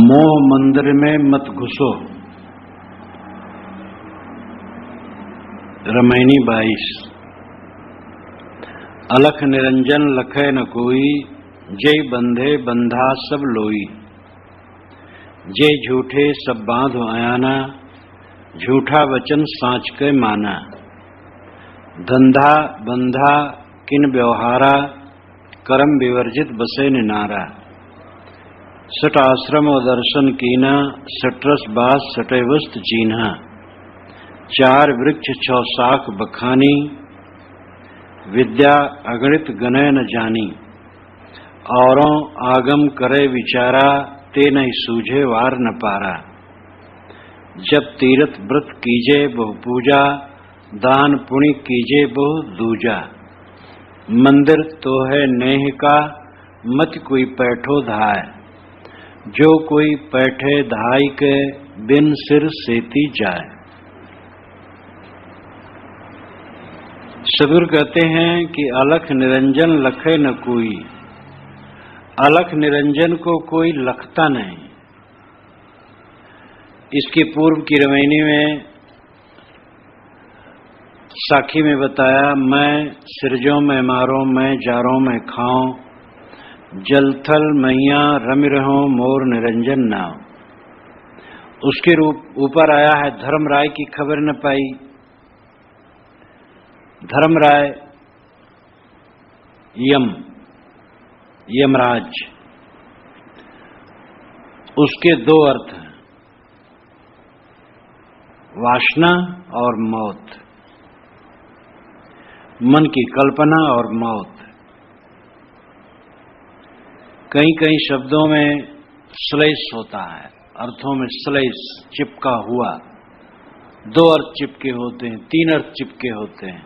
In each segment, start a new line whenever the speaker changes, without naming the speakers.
मोह मंदिर में मत घुसो। रामायणी 22। अलख निरंजन लखै न कोई, जय बंधे बंधा सब लोई। जय झूठे सब बांधो आयाना, झूठा वचन साँच के माना। धंधा बंधा किन व्यवहारा, कर्म विवर्जित बसे निनारा। सट आश्रम और दर्शन कीना, सटरस बास सटे वस्त चीन्हा। चार वृक्ष छौ शाख बखानी, विद्या अगणित गणय न जानी। औरों आगम करे विचारा, ते नहीं सूझे वार न पारा। जब तीर्थ व्रत कीजे बहु पूजा, दान पुण्य कीजे बहु दूजा। मंदिर तो है नेह का, मत कोई पैठो धाय। जो कोई पैठे धाई के, बिन सिर सेती जाए। सदगुरु कहते हैं कि अलख निरंजन लखे न कोई। अलख निरंजन को कोई लखता नहीं। इसके पूर्व की रामायणी में साखी में बताया, मैं सिरजों में मारो, मैं जारों में खाऊं। जलथल मैया रमि रहो, मोर निरंजन नाव। उसके रूप ऊपर आया है धर्मराय की खबर न पाई। धर्मराय यमराज, उसके दो अर्थ हैं, वासना और मौत। मन की कल्पना और मौत। कई कई शब्दों में श्लेष होता है, अर्थों में श्लेष चिपका हुआ। दो अर्थ चिपके होते हैं, तीन अर्थ चिपके होते हैं।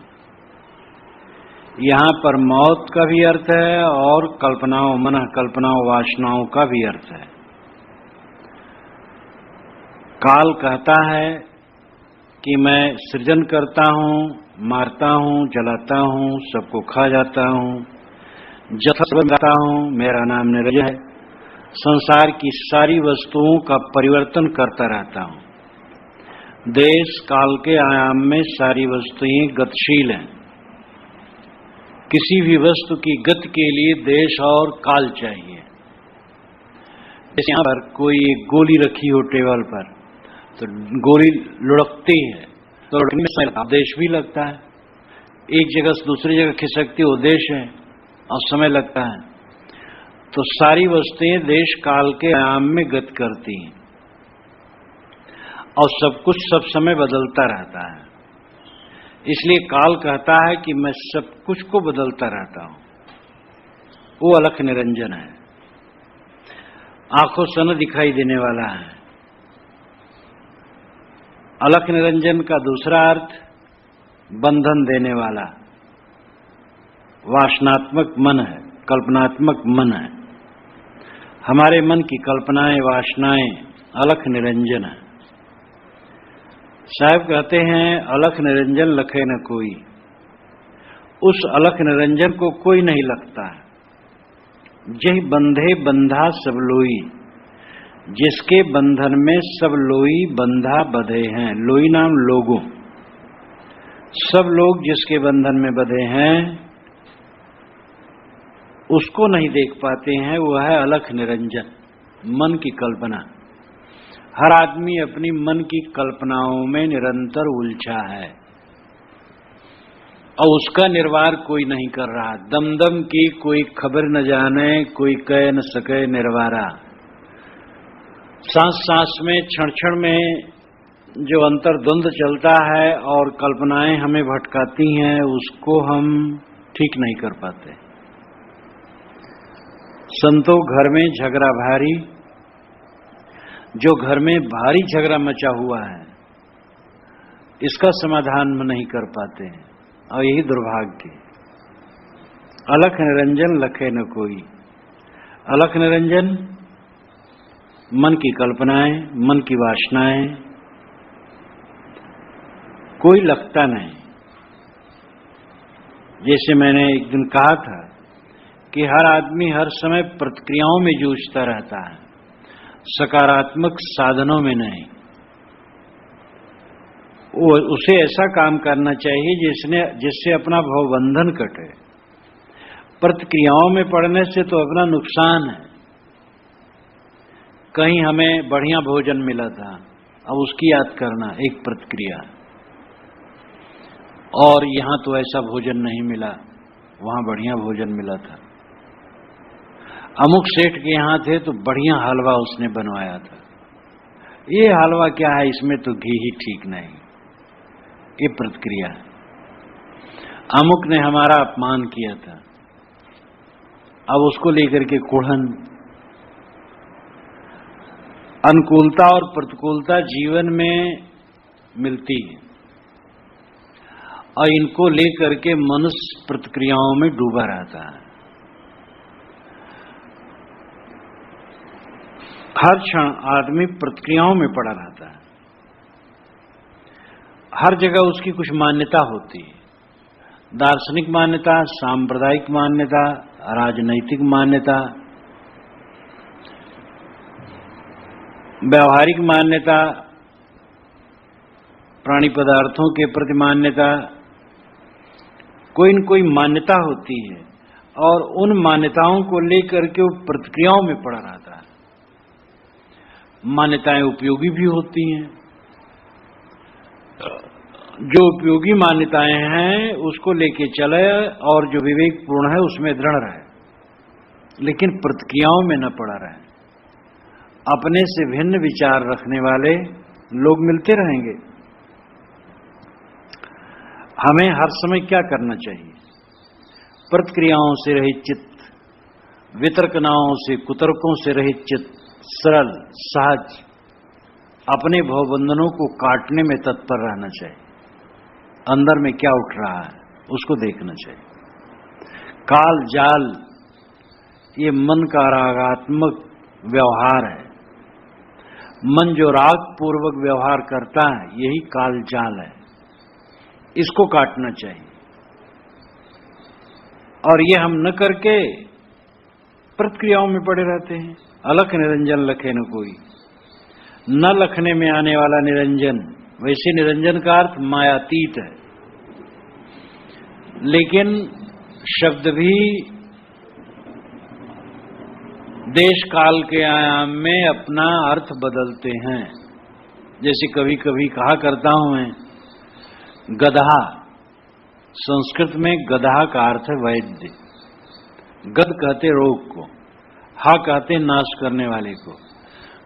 यहां पर मौत का भी अर्थ है और कल्पनाओं, मन कल्पनाओं, वासनाओं का भी अर्थ है। काल कहता है कि मैं सृजन करता हूं, मारता हूं, जलाता हूं, सबको खा जाता हूं, जथ बनाता हूं, मेरा नाम निरंजन है। संसार की सारी वस्तुओं का परिवर्तन करता रहता हूं। देश काल के आयाम में सारी वस्तुएं गतिशील हैं। किसी भी वस्तु की गति के लिए देश और काल चाहिए। जैसे यहां पर कोई एक गोली रखी हो टेबल पर, तो गोली लुढ़कती है तो लुढ़कने में देश भी लगता है। एक जगह से दूसरी जगह खिसकती हो, देश है और समय लगता है। तो सारी वस्तुएं देश काल के आयाम में गति करती हैं और सब कुछ सब समय बदलता रहता है। इसलिए काल कहता है कि मैं सब कुछ को बदलता रहता हूं। वो अलख निरंजन है, आंखों से न दिखाई देने वाला है। अलख निरंजन का दूसरा अर्थ बंधन देने वाला वासनात्मक मन है, कल्पनात्मक मन है। हमारे मन की कल्पनाएं, वासनाएं अलख निरंजन है। साहब कहते हैं अलख निरंजन लखे न कोई। उस अलख निरंजन को कोई नहीं लगता है। जय बंधे बंधा सब लोई। जिसके बंधन में सब लोई बंधा बधे हैं। लोई नाम लोगों। सब लोग जिसके बंधन में बधे हैं उसको नहीं देख पाते हैं। वह है अलख निरंजन, मन की कल्पना। हर आदमी अपनी मन की कल्पनाओं में निरंतर उलझा है और उसका निर्वाह कोई नहीं कर रहा। दमदम की कोई खबर न जाने, कोई कह न सके निर्वारा। सांस सांस में, क्षण क्षण में जो अंतर्द्वंद चलता है और कल्पनाएं हमें भटकाती हैं, उसको हम ठीक नहीं कर पाते। संतों घर में झगड़ा भारी, जो घर में भारी झगड़ा मचा हुआ है इसका समाधान हम नहीं कर पाते हैं और यही दुर्भाग्य। अलख निरंजन लखे न कोई। अलख निरंजन मन की कल्पनाएं, मन की वासनाएं, कोई लगता नहीं। जैसे मैंने एक दिन कहा था कि हर आदमी हर समय प्रतिक्रियाओं में जूझता रहता है। सकारात्मक साधनों में नहीं। उसे ऐसा काम करना चाहिए जिससे अपना भवबंधन कटे। प्रतिक्रियाओं में पड़ने से तो अपना नुकसान है। कहीं हमें बढ़िया भोजन मिला था, अब उसकी याद करना एक प्रतिक्रिया, और यहां तो ऐसा भोजन नहीं मिला, वहां बढ़िया भोजन मिला था। अमुक सेठ के यहां थे तो बढ़िया हलवा उसने बनवाया था, ये हलवा क्या है, इसमें तो घी ही ठीक नहीं, ये प्रतिक्रिया है। अमुक ने हमारा अपमान किया था, अब उसको लेकर के कुढ़न। अनुकूलता और प्रतिकूलता जीवन में मिलती है और इनको लेकर के मनुष्य प्रतिक्रियाओं में डूबा रहता है। हर क्षण आदमी प्रतिक्रियाओं में पड़ा रहता है। हर जगह उसकी कुछ मान्यता होती है, दार्शनिक मान्यता, सांप्रदायिक मान्यता, राजनैतिक मान्यता, व्यवहारिक मान्यता, प्राणी पदार्थों के प्रति मान्यता, कोई न कोई मान्यता होती है और उन मान्यताओं को लेकर के वो प्रतिक्रियाओं में पड़ा रहता है। मान्यताएं उपयोगी भी होती हैं, जो उपयोगी मान्यताएं हैं उसको लेके चले और जो विवेकपूर्ण है उसमें दृढ़ रहे, लेकिन प्रतिक्रियाओं में न पड़ा रहे। अपने से भिन्न विचार रखने वाले लोग मिलते रहेंगे। हमें हर समय क्या करना चाहिए? प्रतिक्रियाओं से रहित चित्त, वितर्कनाओं से, कुतर्कों से रहित चित्त, सरल सहज अपने भवबंधनों को काटने में तत्पर रहना चाहिए। अंदर में क्या उठ रहा है उसको देखना चाहिए। काल जाल ये मन का रागात्मक व्यवहार है। मन जो राग पूर्वक व्यवहार करता है यही काल जाल है, इसको काटना चाहिए। और ये हम न करके प्रतिक्रियाओं में पड़े रहते हैं। अलख निरंजन लखे न कोई, न लखने में आने वाला निरंजन। वैसे निरंजन का अर्थ मायातीत है, लेकिन शब्द भी देश काल के आयाम में अपना अर्थ बदलते हैं। जैसे कभी कभी कहा करता हूं मैं, गधा, संस्कृत में गधा का अर्थ है वैद्य। गद कहते रोग को, हा कहते नाश करने वाले को।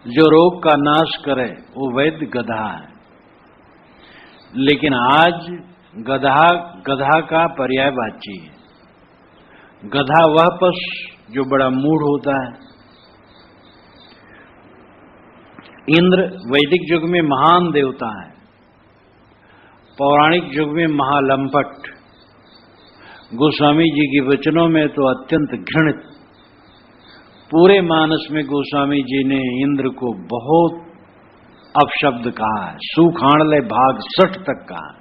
जो रोग का नाश करे वो वैद्य गधा है। लेकिन आज गधा का पर्यायवाची है। गधा वह पशु जो बड़ा मूढ़ होता है। इंद्र वैदिक युग में महान देवता है, पौराणिक युग में महालंपट, गोस्वामी जी के वचनों में तो अत्यंत घृणित। पूरे मानस में गोस्वामी जी ने इंद्र को बहुत अपशब्द कहा है, सुखाणलय भाग 60 तक कहा।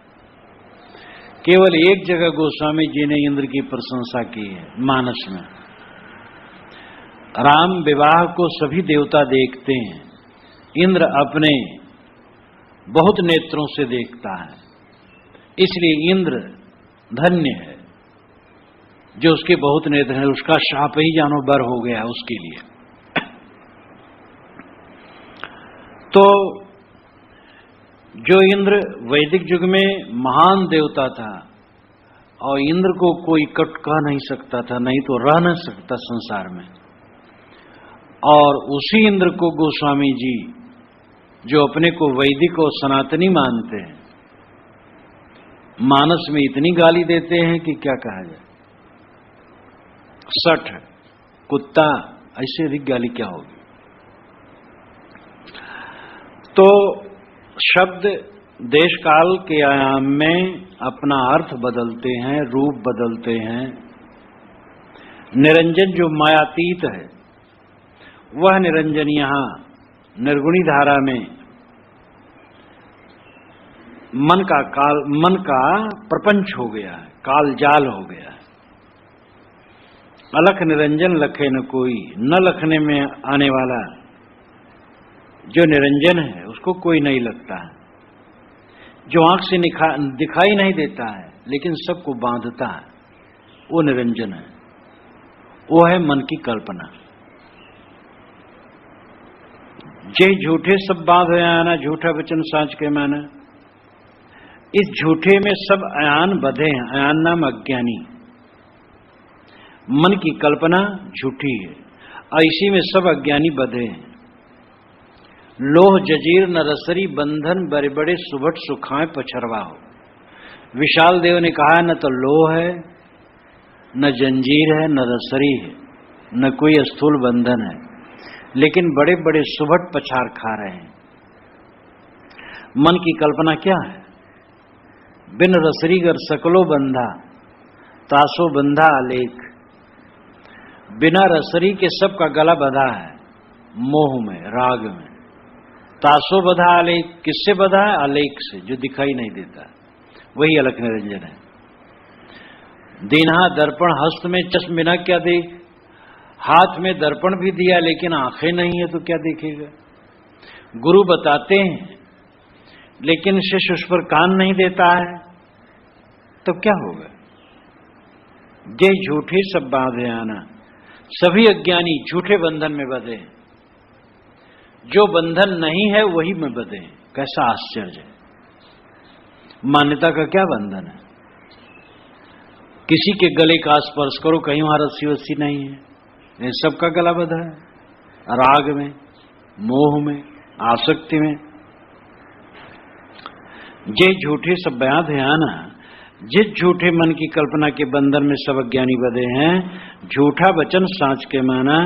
केवल एक जगह गोस्वामी जी ने इंद्र की प्रशंसा की है, मानस में। राम विवाह को सभी देवता देखते हैं, इंद्र अपने बहुत नेत्रों से देखता है। इसलिए इंद्र धन्य है जो उसके बहुत नेत्र हैं। उसका शाप ही जानो बर हो गया उसके लिए। तो जो इंद्र वैदिक युग में महान देवता था और इंद्र को कोई कट कह नहीं सकता था, नहीं तो रह नहीं सकता संसार में। और उसी इंद्र को गोस्वामी जी जो अपने को वैदिक और सनातनी मानते हैं, मानस में इतनी गाली देते हैं कि क्या कहा जाए। 60 कुत्ता, ऐसे अधिक गाली क्या होगी। तो शब्द देश काल के आयाम में अपना अर्थ बदलते हैं, रूप बदलते हैं। निरंजन जो मायातीत है वह निरंजन यहां निर्गुणी धारा में मन का प्रपंच हो गया है, काल जाल हो गया है। अलख निरंजन लखे न कोई, न लखने में आने वाला जो निरंजन है उसको कोई नहीं लगता है, जो आंख से दिखाई नहीं देता है लेकिन सबको बांधता है, वो निरंजन है। वो है मन की कल्पना। जे झूठे सब बांध आना, झूठा वचन साच के माना। इस झूठे में सब अयान बधे हैं। अयान नाम अज्ञानी। मन की कल्पना झूठी है और इसी में सब अज्ञानी बधे हैं। लोह जजीर न रसरी, बंधन बड़े बड़े सुभट सुखाए पछरवा हो। विशाल देव ने कहा न तो लोह है, न जंजीर है, न रसरी है, न कोई स्थूल बंधन है, लेकिन बड़े बड़े सुभट पछार खा रहे हैं। मन की कल्पना क्या है? बिन रसरी गर सकलो बंधा, तासो बंधा आलेख। बिना रसरी के सबका गला बंधा है, मोह में, राग में। तासो बधा आलेख, किससे बधा है? आलेख से, जो दिखाई नहीं देता, वही अलख निरंजन है। दीन्हा दर्पण हस्त में चश्म बिना क्या देख। हाथ में दर्पण भी दिया लेकिन आंखें नहीं है तो क्या देखेगा? गुरु बताते हैं लेकिन शिष्य उस पर कान नहीं देता है तो क्या होगा? जे झूठे सब बांधे आना। सभी अज्ञानी झूठे बंधन में बंधे। जो बंधन नहीं है वही में बंधे। कैसा आश्चर्य है! मान्यता का क्या बंधन है? किसी के गले का स्पर्श करो, कहीं वहां रस्सी वस्सी नहीं है, ये सबका गला बंधा है। राग में, मोह में, आसक्ति में। जे झूठे सब बयान है आना। जिस झूठे मन की कल्पना के बंधन में सब अज्ञानी बंधे हैं, झूठा वचन साच के माना।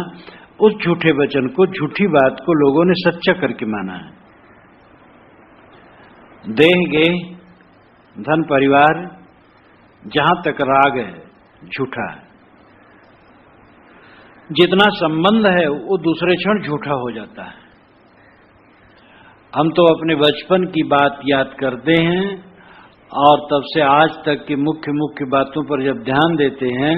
उस झूठे वचन को, झूठी बात को लोगों ने सच्चा करके माना है। देह गे धन परिवार, जहां तक राग है झूठा है। जितना संबंध है वो दूसरे क्षण झूठा हो जाता है। हम तो अपने बचपन की बात याद करते हैं और तब से आज तक की मुख्य मुख्य बातों पर जब ध्यान देते हैं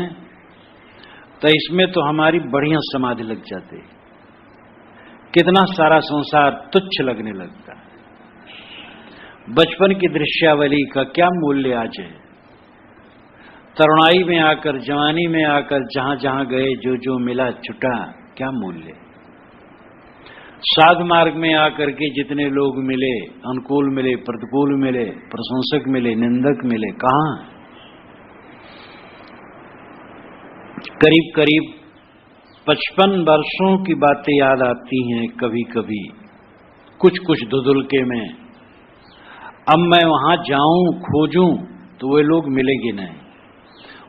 तो इसमें तो हमारी बढ़िया समाधि लग जाती है। कितना सारा संसार तुच्छ लगने लगता है। बचपन की दृश्यावली का क्या मूल्य आज है? तरुणाई में आकर, जवानी में आकर जहां जहां गए, जो जो मिला छुटा, क्या मूल्य? साध मार्ग में आकर के जितने लोग मिले, अनुकूल मिले, प्रतिकूल मिले, प्रशंसक मिले, निंदक मिले, कहां? करीब करीब 55 वर्षों की बातें याद आती हैं कभी कभी, कुछ कुछ धुधुलके में। अब मैं वहां जाऊं, खोजूं तो वे लोग मिलेंगे नहीं,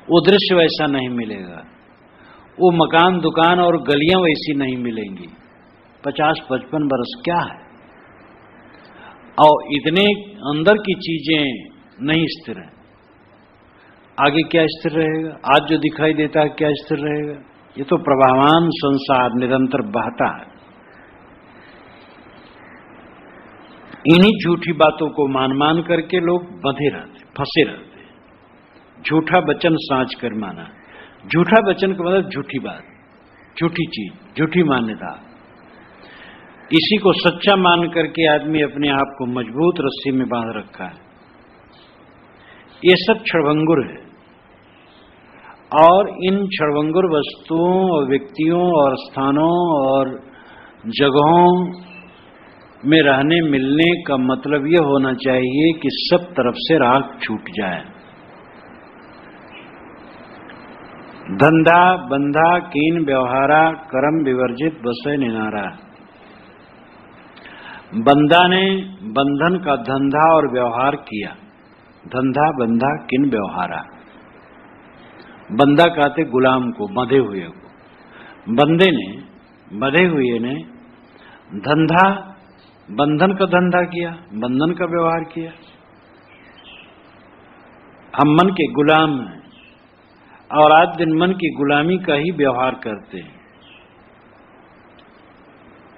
वो दृश्य वैसा नहीं मिलेगा, वो मकान दुकान और गलियां वैसी नहीं मिलेंगी। 50-55 वर्ष क्या है? और इतने अंदर की चीजें नहीं स्थिर है। आगे क्या स्थिर रहेगा? आज जो दिखाई देता है क्या स्थिर रहेगा? ये तो प्रवाहमान संसार निरंतर बहता है। इन्हीं झूठी बातों को मान मान करके लोग बंधे रहते, फंसे रहते। झूठा वचन साच कर माना। झूठा वचन का मतलब झूठी बात, झूठी चीज, झूठी मान्यता। इसी को सच्चा मान करके आदमी अपने आप को मजबूत रस्सी में बांध रखा है। ये सब क्षणभंगुर है और इन क्षणभंगुर वस्तुओं और व्यक्तियों और स्थानों और जगहों में रहने मिलने का मतलब यह होना चाहिए कि सब तरफ से राग छूट जाए। धंधा बंधा कीन व्यवहारा, कर्म विवर्जित बसे निनारा। बंदा ने बंधन का धंधा और व्यवहार किया। धंधा बंधा किन व्यवहारा। बंदा कहते गुलाम को, बंधे हुए को। बंदे ने, बंधे हुए ने धंधा, बंधन का धंधा किया, बंधन का व्यवहार किया। हम मन के गुलाम हैं और आज दिन मन की गुलामी का ही व्यवहार करते हैं।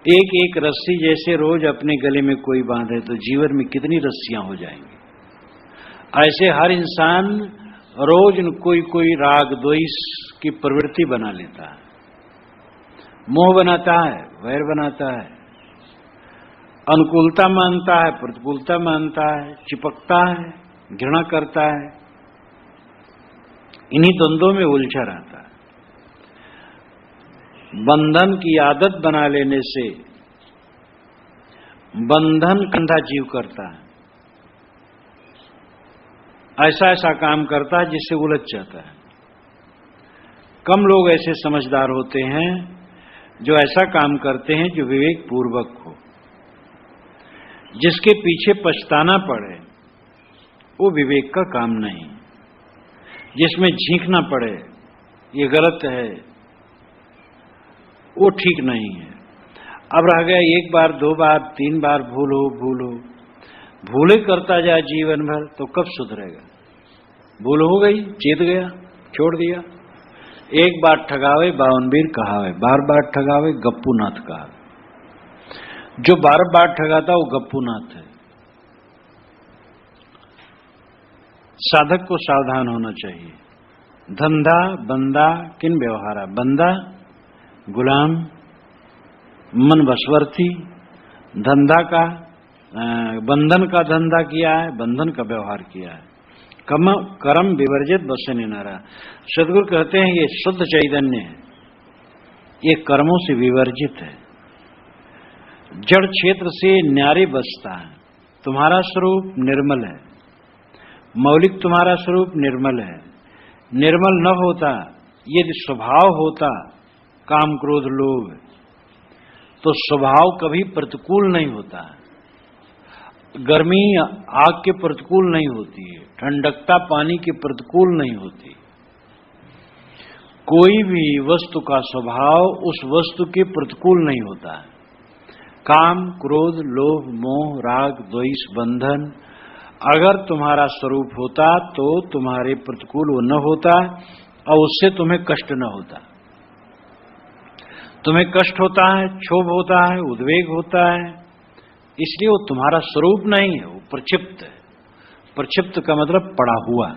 एक एक रस्सी जैसे रोज अपने गले में कोई बांधे तो जीवन में कितनी रस्सियां हो जाएंगी। ऐसे हर इंसान रोज कोई राग द्वेष की प्रवृत्ति बना लेता है, मोह बनाता है, वैर बनाता है। अनुकूलता मानता है, प्रतिकूलता मानता है, चिपकता है, घृणा करता है, इन्हीं द्वंद्वों में उलझा रहता है। बंधन की आदत बना लेने से बंधन कंधा जीव करता है, ऐसा ऐसा काम करता है जिससे उलझ जाता है। कम लोग ऐसे समझदार होते हैं जो ऐसा काम करते हैं जो विवेक पूर्वक हो, जिसके पीछे पछताना पड़े वो विवेक का काम नहीं, जिसमें झींकना पड़े ये गलत है वो ठीक नहीं है। अब रह गया एक बार, दो बार, तीन बार भूल हो, भूले करता जाए जीवन भर तो कब सुधरेगा? भूल हो गई, चेत गया, छोड़ दिया। एक बार ठगावे 52 बीर कहावे, बार बार ठगावे गप्पू नाथ कहावे। जो बार बार ठगाता वो गप्पू नाथ है। साधक को सावधान होना चाहिए। धंधा बंदा किन व्यवहारा, बंदा गुलाम, मन वशवर्ती, धंधा का बंधन का धंधा किया है, बंधन का व्यवहार किया है। कर्म विवर्जित बसे निनारा। सदगुरु कहते हैं ये शुद्ध चैतन्य है, ये कर्मों से विवर्जित है, जड़ क्षेत्र से न्यारे बसता है। तुम्हारा स्वरूप निर्मल है, मौलिक तुम्हारा स्वरूप निर्मल है। निर्मल न होता, यदि स्वभाव होता काम क्रोध लोभ, तो स्वभाव कभी प्रतिकूल नहीं होता। गर्मी आग के प्रतिकूल नहीं होती है, ठंडकता पानी के प्रतिकूल नहीं होती। कोई भी वस्तु का स्वभाव उस वस्तु के प्रतिकूल नहीं होता है। काम क्रोध लोभ मोह राग द्वेष बंधन अगर तुम्हारा स्वरूप होता तो तुम्हारे प्रतिकूल वो न होता और उससे तुम्हें कष्ट न होता। तुम्हें कष्ट होता है, क्षोभ होता है, उद्वेग होता है, इसलिए वो तुम्हारा स्वरूप नहीं है, वो प्रक्षिप्त है। प्रक्षिप्त का मतलब पड़ा हुआ,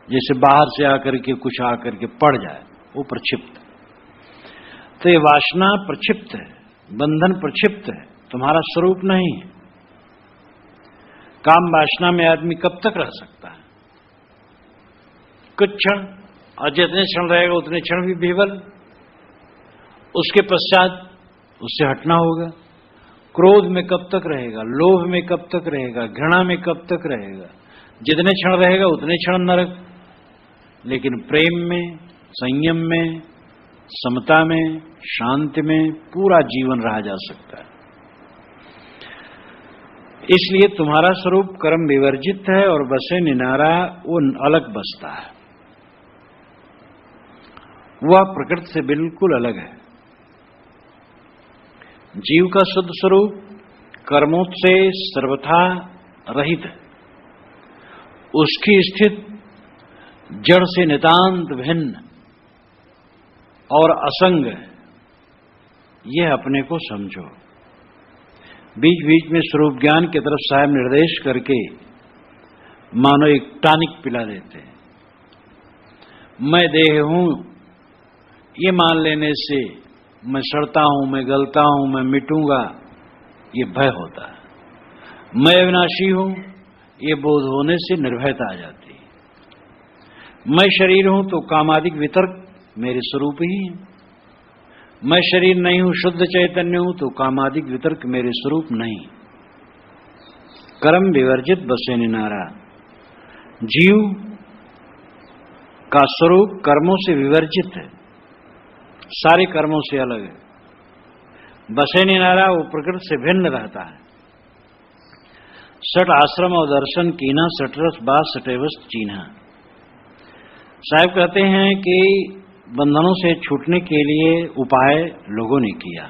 जैसे बाहर से आकर के कुछ आकर के पड़ जाए, वो प्रक्षिप्त। तो ये वासना प्रक्षिप्त है, बंधन प्रक्षिप्त है, तुम्हारा स्वरूप नहीं है। काम वासना में आदमी कब तक रह सकता है? कुछ क्षण, और जितने क्षण रहेगा उतने क्षण भी विवल, उसके पश्चात उससे हटना होगा। क्रोध में कब तक रहेगा, लोभ में कब तक रहेगा, घृणा में कब तक रहेगा? जितने क्षण रहेगा उतने क्षण नरक। लेकिन प्रेम में, संयम में, समता में, शांति में पूरा जीवन रहा जा सकता है। इसलिए तुम्हारा स्वरूप कर्म विवर्जित है और बसे निनारा वो अलग बसता है, वह प्रकृति से बिल्कुल अलग है। जीव का शुद्ध स्वरूप कर्मों से सर्वथा रहित है, उसकी स्थिति जड़ से नितांत भिन्न और असंग है। यह अपने को समझो। बीच बीच में स्वरूप ज्ञान की तरफ साहब निर्देश करके मानो एक टॉनिक पिला देते हैं। मैं देह हूं ये मान लेने से मैं सड़ता हूं, मैं गलता हूं, मैं मिटूंगा, ये भय होता है। मैं अविनाशी हूं ये बोध होने से निर्भयता आ जाती है। मैं शरीर हूं तो कामादिक वितर्क मेरे स्वरूप ही है। मैं शरीर नहीं हूं, शुद्ध चैतन्य हूं तो कामादिक वितर्क मेरे स्वरूप नहीं। कर्म विवर्जित बसे निनारा। जीव का स्वरूप कर्मों से विवर्जित है, सारे कर्मों से अलग है। बसे निनारा वो प्रकृति से भिन्न रहता है। सठ आश्रम और दर्शन कीना, सठरस बास सटेवस चीन्हा। साहब कहते हैं कि बंधनों से छूटने के लिए उपाय लोगों ने किया।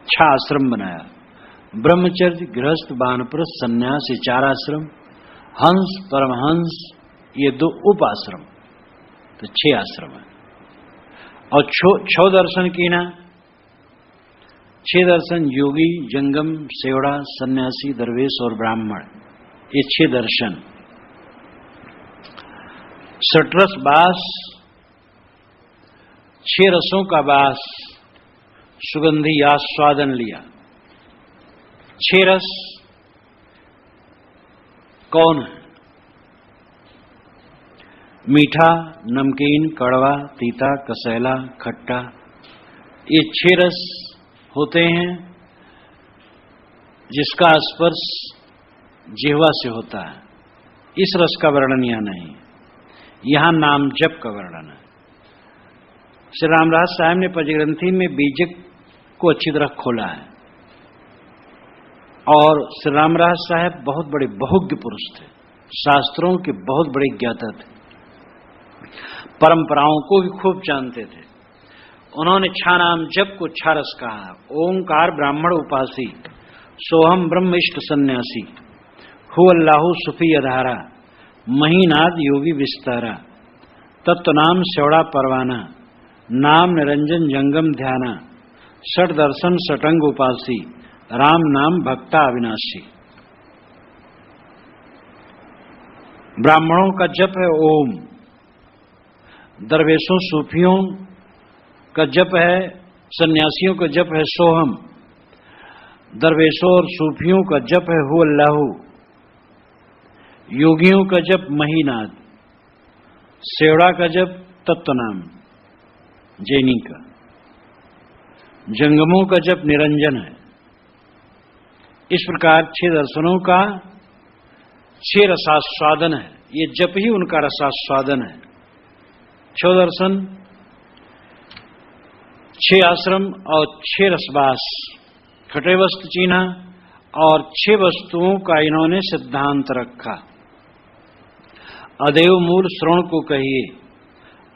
6 आश्रम बनाया, ब्रह्मचर्य, गृहस्थ, वानप्रस्थ, सन्यास, ये 4 आश्रम, हंस, परमहंस, ये 2 उपाश्रम, तो 6 आश्रम है। और 6 दर्शन कीना, 6 दर्शन योगी, जंगम, सेवड़ा, सन्यासी, दरवेश और ब्राह्मण, ये 6 दर्शन। सटरस बास, 6 रसों का बास, सुगंधी आस्वादन लिया। छह रस कौन है? मीठा, नमकीन, कड़वा, तीता, कसैला, खट्टा, ये छह रस होते हैं जिसका स्पर्श जिह्वा से होता है। इस रस का वर्णन यहां नहीं, यहां नाम जप का वर्णन है। श्री रामदास साहब ने पंचग्रंथी में बीजक को अच्छी तरह खोला है और श्री रामदास साहब बहुत बड़े बहुज्ञ पुरुष थे, शास्त्रों के बहुत बड़े ज्ञाता थे, परंपराओं को भी खूब जानते थे। उन्होंने छा नाम जप को छा रस कहा। ओंकार ब्राह्मण उपासी, सोहम ब्रह्म इष्ट सन्यासी, हु अल्लाहु सुफी अधारा, महीनाद योगी विस्तारा, तत्व नाम सेवड़ा परवाना, नाम निरंजन जंगम ध्याना, षट दर्शन सटंग उपासी, राम नाम भक्ता अविनाशी। ब्राह्मणों का जप है ओम, दरवेशों सूफियों का जप है, सन्यासियों का जप है सोहम, दरवेशों और सूफियों का जप है हु अल्लाहु, योगियों का जप महीनाद, सेवड़ा का जप तत्वनाम जैनी का, जंगमों का जप निरंजन है। इस प्रकार छह दर्शनों का छह रसास्वादन है, ये जप ही उनका रसास्वादन है। छह दर्शन, छह आश्रम और छह रसवास, खटे वस्तु चीन्हा और छह वस्तुओं का इन्होंने सिद्धांत रखा। अदेव मूल श्रवण को कहिए,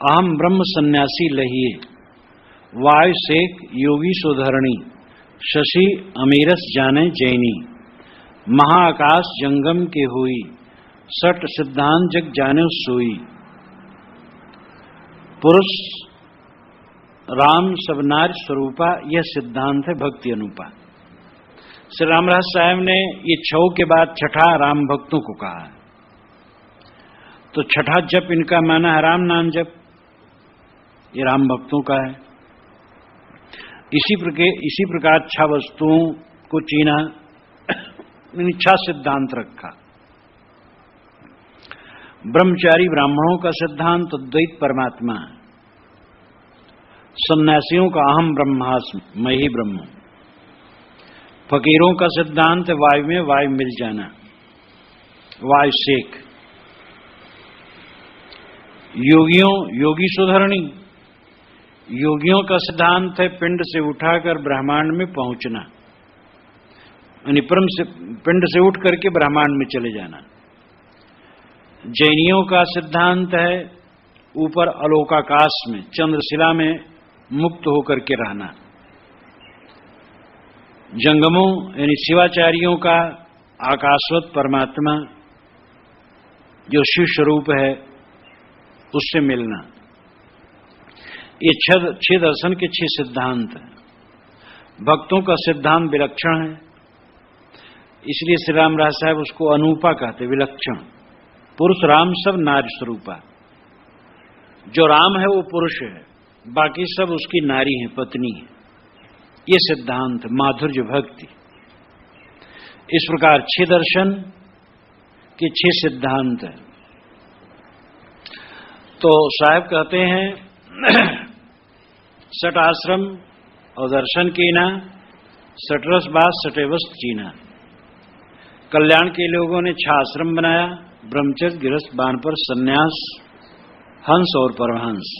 अहम ब्रह्म सन्यासी लहिए, वायु सेक योगी सुधरणी, शशि अमीरस जाने जैनी, महाआकाश जंगम के हुई, सट सिद्धांत जग जाने सोई। पुरुष राम सब नारी स्वरूपा, यह सिद्धांत है भक्ति अनुपा। श्री रामदास साहब ने ये छौ के बाद छठा राम भक्तों को कहा है, तो छठा जप इनका माना है राम नाम जप, ये राम भक्तों का है। इसी प्रकार छह वस्तुओं को चीना, छह सिद्धांत रखा। ब्रह्मचारी ब्राह्मणों का सिद्धांत द्वैत परमात्मा है, सन्यासियों का अहम ब्रह्मास्मि, मैं ही ब्रह्म हूं। फकीरों का सिद्धांत वायु में वायु मिल जाना, वायु सेक। योगियों योगी सुधरणी, योगियों का सिद्धांत है पिंड से उठाकर ब्रह्मांड में पहुंचना, यानी पिंड से उठ करके ब्रह्मांड में चले जाना। जैनियों का सिद्धांत है ऊपर अलोकाकाश में चंद्रशिला में मुक्त होकर के रहना। जंगमों यानी शिवाचार्यों का आकाशवत परमात्मा जो शिव स्वरूप है उससे मिलना। ये छह दर्शन के छह सिद्धांत हैं। भक्तों का सिद्धांत विलक्षण है, इसलिए श्री रामदास साहब उसको अनूपा कहते, विलक्षण। पुरुष राम सब नारी स्वरूपा, जो राम है वो पुरुष है, बाकी सब उसकी नारी है, पत्नी है। ये सिद्धांत माधुर्य भक्ति। इस प्रकार छह दर्शन के छह सिद्धांत है। तो साहब कहते हैं सट आश्रम और दर्शन कीना, सटरस बास सटेवस्त चीना। कल्याण के लोगों ने छह आश्रम बनाया, ब्रह्मचर्य, गृहस्थ, वानप्रस्थ, सन्यास, हंस और परमहंस।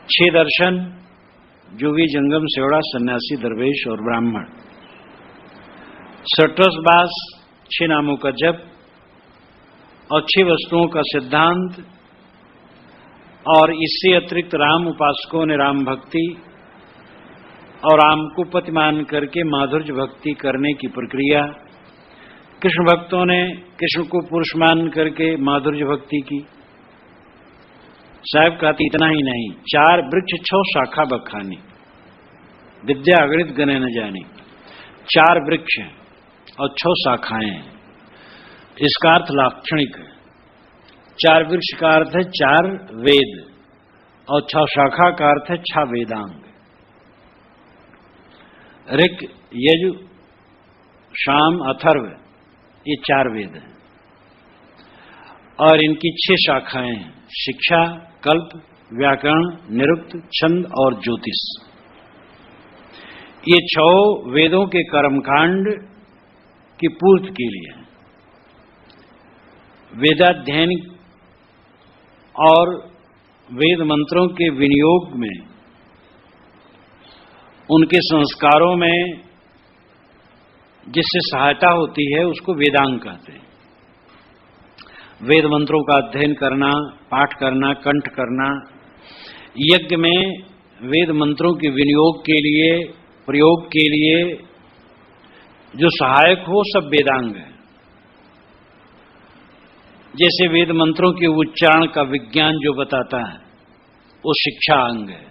छह दर्शन, जोगी, जंगम, सेवड़ा, सन्यासी, दरवेश और ब्राह्मण। सटरस बास, छह नामों का जप और छह वस्तुओं का सिद्धांत, और इससे अतिरिक्त राम उपासकों ने राम भक्ति और राम को पति मान करके माधुर्य भक्ति करने की प्रक्रिया। कृष्ण भक्तों ने कृष्ण को पुरुष मान करके माधुर्य भक्ति की। साहब कहते इतना ही नहीं, चार वृक्ष छो शाखा बखानी, विद्या अगणित गने न जानी। चार वृक्ष हैं और छो शाखाएं हैं, इसका अर्थ लाक्षणिक है। चार वृक्ष का अर्थ है चार वेद और छह शाखा का अर्थ है छह वेदांग। ऋक, यजु, साम, अथर्व, ये 4 वेद हैं और इनकी 6 शाखाएं हैं: शिक्षा, कल्प, व्याकरण, निरुक्त, छंद और ज्योतिष। ये 6 वेदों के कर्मकांड की पूर्ति के लिए हैं। वेदाध्ययन और वेद मंत्रों के विनियोग में, उनके संस्कारों में जिससे सहायता होती है उसको वेदांग कहते हैं। वेद मंत्रों का अध्ययन करना, पाठ करना, कंठ करना, यज्ञ में वेद मंत्रों के विनियोग के लिए, प्रयोग के लिए जो सहायक हो, सब वेदांग है। जैसे वेद मंत्रों के उच्चारण का विज्ञान जो बताता है, वो शिक्षा अंग है।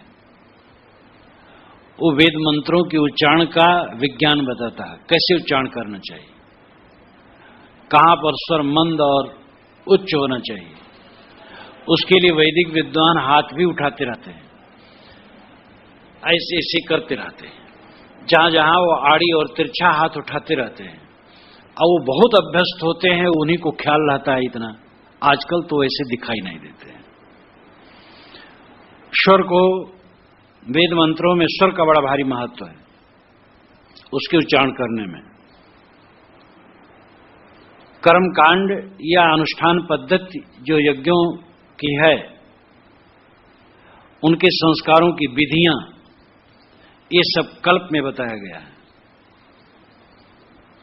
वो वेद मंत्रों के उच्चारण का विज्ञान बताता है, कैसे उच्चारण करना चाहिए, कहां पर स्वर मंद और उच्च होना चाहिए। उसके लिए वैदिक विद्वान हाथ भी उठाते रहते हैं, ऐसे ऐसे करते रहते हैं, जहां जहां वो आड़ी और तिरछा हाथ उठाते रहते हैं, और वो बहुत अभ्यस्त होते हैं, उन्हीं को ख्याल रहता है इतना। आजकल तो ऐसे दिखाई नहीं देते हैं। स्वर को, वेद मंत्रों में स्वर का बड़ा भारी महत्व है, उसके उच्चारण करने में। कर्मकांड या अनुष्ठान पद्धति जो यज्ञों की है, उनके संस्कारों की विधियां, ये सब कल्प में बताया गया है।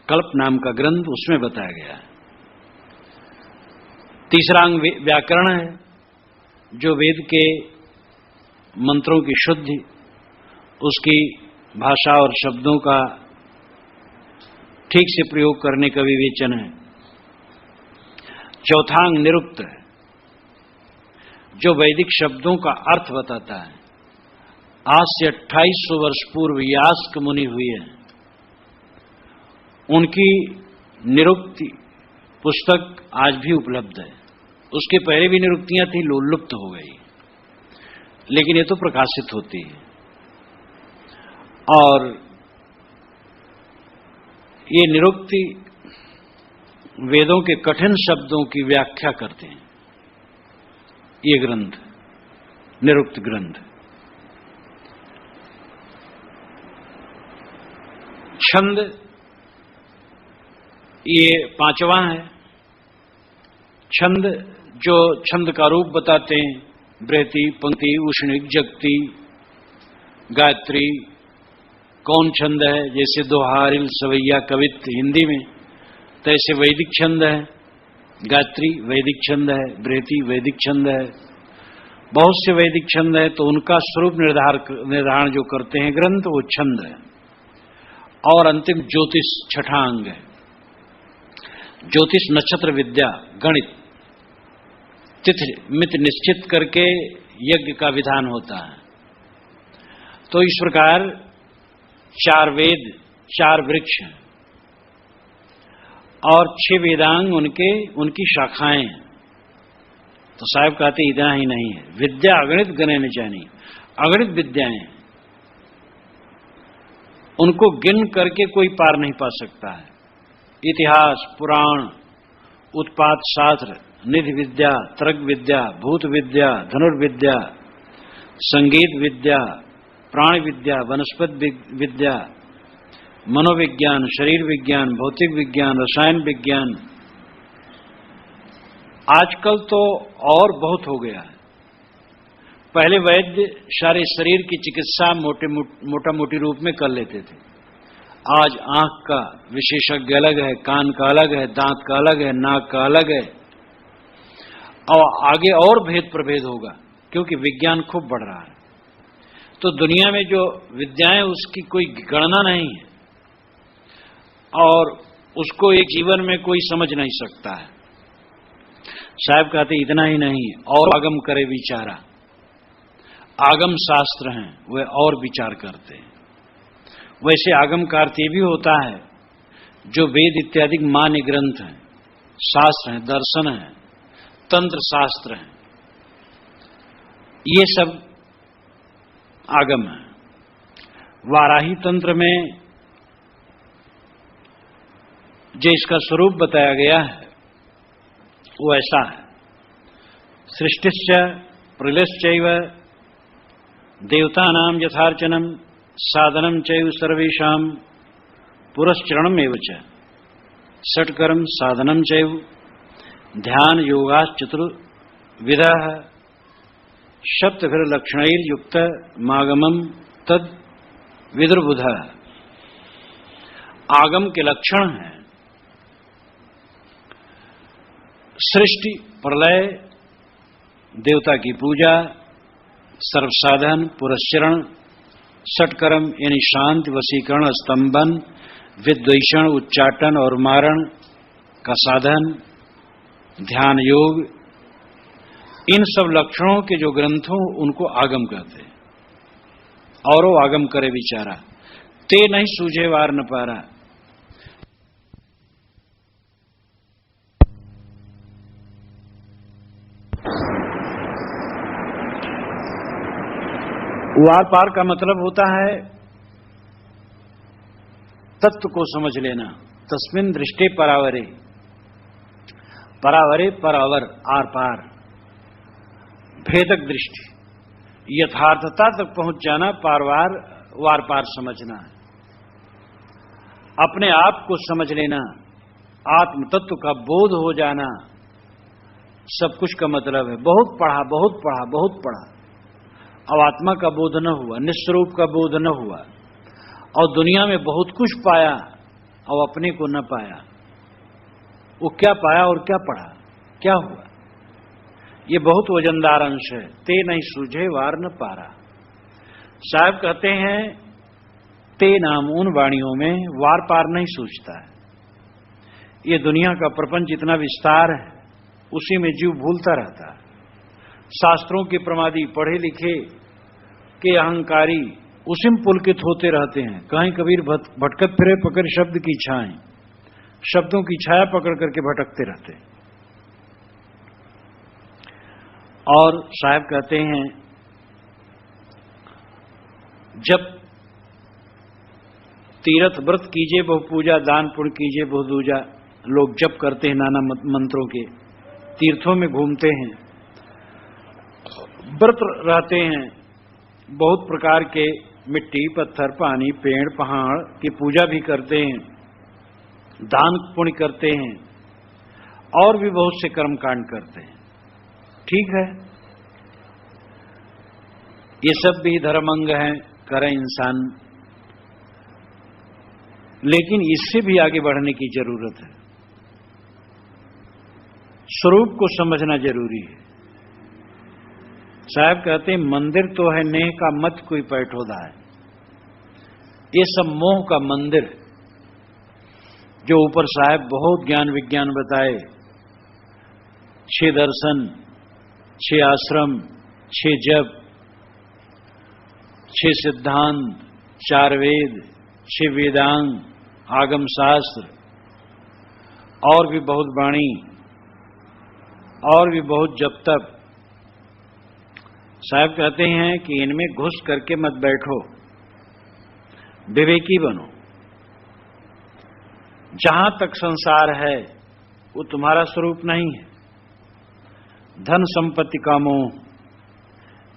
कल्प नाम का ग्रंथ, उसमें बताया गया है। तीसरा अंग व्याकरण है, जो वेद के मंत्रों की शुद्धि, उसकी भाषा और शब्दों का ठीक से प्रयोग करने का विवेचन है। चौथा अंग निरुक्त है, जो वैदिक शब्दों का अर्थ बताता है। आज से 2800 वर्ष पूर्व यास्क मुनि हुए हैं, उनकी निरुक्ति पुस्तक आज भी उपलब्ध है। उसके पहले भी निरुक्तियां थी, लुप्त हो गई, लेकिन ये तो प्रकाशित होती है। और ये निरुक्ति वेदों के कठिन शब्दों की व्याख्या करते हैं, ये ग्रंथ, निरुक्त ग्रंथ। छंद, ये 5वां है। छंद जो छंद का रूप बताते हैं, बृहति, पंक्ति, उष्णिक, जगती, गायत्री। कौन छंद है? जैसे दोहारिल, सवैया, कवित्त हिंदी में, तैसे वैदिक छंद है। गायत्री वैदिक छंद है, बृहति वैदिक छंद है, बहुत से वैदिक छंद है। तो उनका स्वरूप निर्धारण जो करते हैं ग्रंथ, वो छंद है। और अंतिम ज्योतिष, छठा अंग है। ज्योतिष नक्षत्र विद्या, गणित, तिथि मिति निश्चित करके यज्ञ का विधान होता है। तो इस प्रकार 4 वेद, 4 वृक्ष और 6 वेदांग, उनकी शाखाएं। तो साहब कहते इतना ही नहीं है, विद्या अगणित गणे न जानी। अगणित विद्याएं, उनको गिन करके कोई पार नहीं पा सकता है। इतिहास, पुराण, उत्पात शास्त्र, निधि विद्या, तर्क विद्या, भूत विद्या, धनुर्विद्या, संगीत विद्या, प्राण विद्या, वनस्पति विद्या, मनोविज्ञान, शरीर विज्ञान, भौतिक विज्ञान, रसायन विज्ञान। आजकल तो और बहुत हो गया है। पहले वैद्य सारे शरीर की चिकित्सा मोटा मोटी रूप में कर लेते थे। आज आंख का विशेषज्ञ अलग है, कान का अलग है, दांत का अलग है, नाक का अलग है, और आगे और भेद प्रभेद होगा, क्योंकि विज्ञान खूब बढ़ रहा है। तो दुनिया में जो विद्याएं, उसकी कोई गणना नहीं है, और उसको एक जीवन में कोई समझ नहीं सकता है। साहब कहते इतना ही नहीं, और आगम करे विचारा। आगम शास्त्र हैं, वे और विचार करते हैं। वैसे आगम का अर्थ ये भी होता है, जो वेद इत्यादि मान्य ग्रंथ हैं, शास्त्र हैं, दर्शन हैं, तंत्र शास्त्र हैं, ये सब आगम है। वाराही तंत्र में जो इसका स्वरूप बताया गया है वो ऐसा है। सृष्टिश्च प्रलयश्चैव देवतानां यथार्चनम साधनम चैव सर्वेषां पुरश्चरणमेव च षट्कर्म साधनम चैव ध्यान योगाश्चतुर्विधः सप्तभिर्लक्षणैर्युक्त मागमम तद विदुर्बुध। आगम के लक्षण हैं सृष्टि, प्रलय, देवता की पूजा, सर्वसाधन, पुरस्चरण, षटकर्म यानी शांति, वशीकरण, स्तंभन, विद्वेषण, उच्चाटन और मारण का साधन, ध्यान योग, इन सब लक्षणों के जो ग्रंथों उनको आगम कहते हैं। और वो आगम करे विचारा, ते नहीं सूझे वार न पारा। वार पार का मतलब होता है तत्व को समझ लेना। तस्मिन दृष्टि परावरे, परावरे परावर, आर पार, भेदक दृष्टि, यथार्थता तक पहुंच जाना, पारवार वार पार समझना है। अपने आप को समझ लेना, आत्म तत्व का बोध हो जाना, सब कुछ का मतलब है। बहुत पढ़ा, बहुत पढ़ा, बहुत पढ़ा, अब आत्मा का बोध न हुआ, निस्वरूप का बोध न हुआ, और दुनिया में बहुत कुछ पाया और अपने को न पाया। वो क्या पाया और क्या पढ़ा, क्या हुआ? ये बहुत वजनदार अंश है। ते नहीं सूझे वार न पारा। साहब कहते हैं ते नाम उन वाणियों में वार पार नहीं सूझता है। ये दुनिया का प्रपंच इतना विस्तार है, उसी में जीव भूलता रहता है। शास्त्रों के प्रमादी, पढ़े लिखे के अहंकारी उसी में पुलकित होते रहते हैं। कहीं कबीर भटकत फिरे पकड़ शब्द की छाएं, शब्दों की छाया पकड़ करके भटकते रहते। और साहब कहते हैं जब तीर्थ व्रत कीजिए बहु पूजा, दान पुण्य कीजिए बहु दूजा। लोग जप करते हैं नाना मंत्रों के, तीर्थों में घूमते हैं, व्रत रहते हैं, बहुत प्रकार के मिट्टी, पत्थर, पानी, पेड़, पहाड़ की पूजा भी करते हैं, दान पुण्य करते हैं, और भी बहुत से कर्मकांड करते हैं। ठीक है, ये सब भी धर्मांग हैं, करे इंसान, लेकिन इससे भी आगे बढ़ने की जरूरत है। स्वरूप को समझना जरूरी है। साहब कहते हैं मंदिर तो है नेह का, मत कोई पैठोदा है। ये सब मोह का मंदिर, जो ऊपर साहब बहुत ज्ञान विज्ञान बताए, 6 दर्शन, 6 आश्रम, 6 जप, 6 सिद्धांत, 4 वेद, 6 वेदांग, आगम शास्त्र, और भी बहुत वाणी, और भी बहुत जप तप। साहब कहते हैं कि इनमें घुस करके मत बैठो, विवेकी बनो। जहां तक संसार है वो तुम्हारा स्वरूप नहीं है। धन संपत्ति का मोह,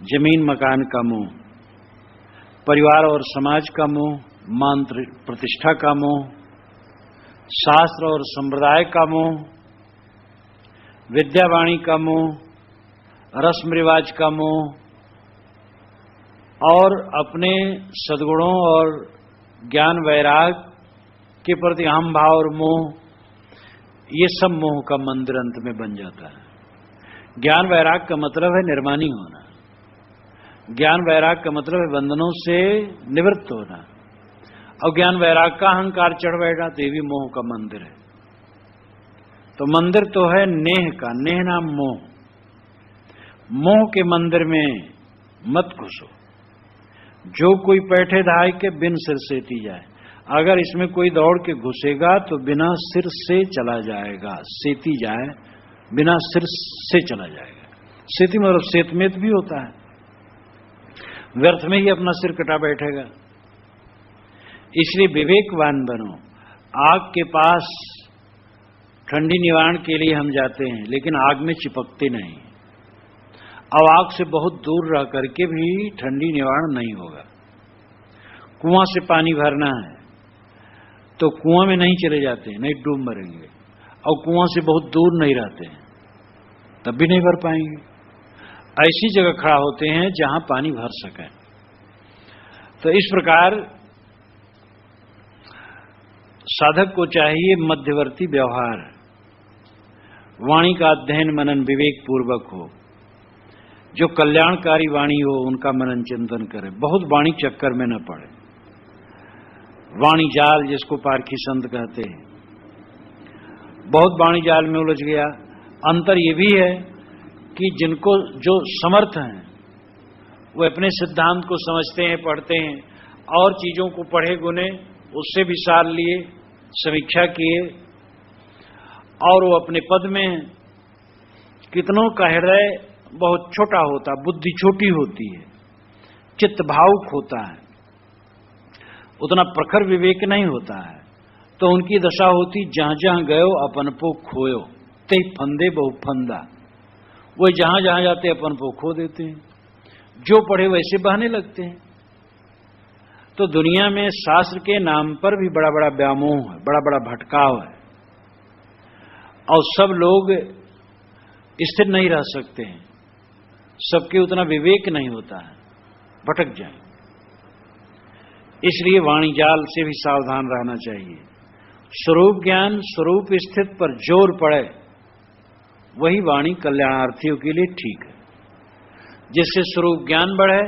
जमीन मकान का मोह, परिवार और समाज का मोह, मान प्रतिष्ठा का मोह, शास्त्र और संप्रदाय का मोह, विद्या वाणी का मोह, रस्म रिवाज का मोह, और अपने सद्गुणों और ज्ञान वैराग के प्रति अहम भाव और मोह, ये सब मोह का मंदिर अंत में बन जाता है। ज्ञान वैराग का मतलब है निर्मानी होना, ज्ञान वैराग का मतलब है बंधनों से निवृत्त होना, और ज्ञान वैराग का अहंकार चढ़ बैठा तो ये भी मोह का मंदिर है। तो मंदिर तो है नेह का, नेह नाम मोह। मोह के मंदिर में मत घुसो। जो कोई पैठे धाय के बिन सिर सेती जाए। अगर इसमें कोई दौड़ के घुसेगा तो बिना सिर से चला जाएगा। सेती जाए, बिना सिर से चला जाएगा। सेती मतलब सेतमेत भी होता है, व्यर्थ में ही अपना सिर कटा बैठेगा। इसलिए विवेकवान बनो। आग के पास ठंडी निवारण के लिए हम जाते हैं, लेकिन आग में चिपकते नहीं। अब आग से बहुत दूर रह करके भी ठंडी निवारण नहीं होगा। कुआं से पानी भरना है तो कुआं में नहीं चले जाते हैं, नहीं डूब मरेंगे। और कुआं से बहुत दूर नहीं रहते हैं, तब भी नहीं भर पाएंगे। ऐसी जगह खड़ा होते हैं जहां पानी भर सके। तो इस प्रकार साधक को चाहिए मध्यवर्ती व्यवहार, वाणी का अध्ययन मनन विवेक पूर्वक हो, जो कल्याणकारी वाणी हो उनका मनन चिंतन करे, बहुत वाणी चक्कर में न पड़े। वाणी जाल जिसको पारखी संत कहते हैं, बहुत वाणी जाल में उलझ गया। अंतर यह भी है कि जिनको जो समर्थ हैं वो अपने सिद्धांत को समझते हैं, पढ़ते हैं, और चीजों को पढ़े गुने उससे भी सार लिए, समीक्षा किए, और वो अपने पद में हैं। कितनों का हृदय बहुत छोटा होता, बुद्धि छोटी होती है, चित्त भावुक होता है, उतना प्रखर विवेक नहीं होता है। तो उनकी दशा होती जहां जहां गयो अपन को खोयो, ते फंदे बहु फंदा। वो जहां जहां जाते अपन को खो देते हैं, जो पढ़े वैसे बहने लगते हैं। तो दुनिया में शास्त्र के नाम पर भी बड़ा बड़ा व्यामोह है, बड़ा बड़ा भटकाव है, और सब लोग स्थिर नहीं रह सकते हैं, सबके उतना विवेक नहीं होता है, भटक जाए। इसलिए वाणी जाल से भी सावधान रहना चाहिए। स्वरूप ज्ञान स्वरूप स्थित पर जोर पड़े, वही वाणी कल्याणार्थियों के लिए ठीक है। जिससे स्वरूप ज्ञान बढ़े,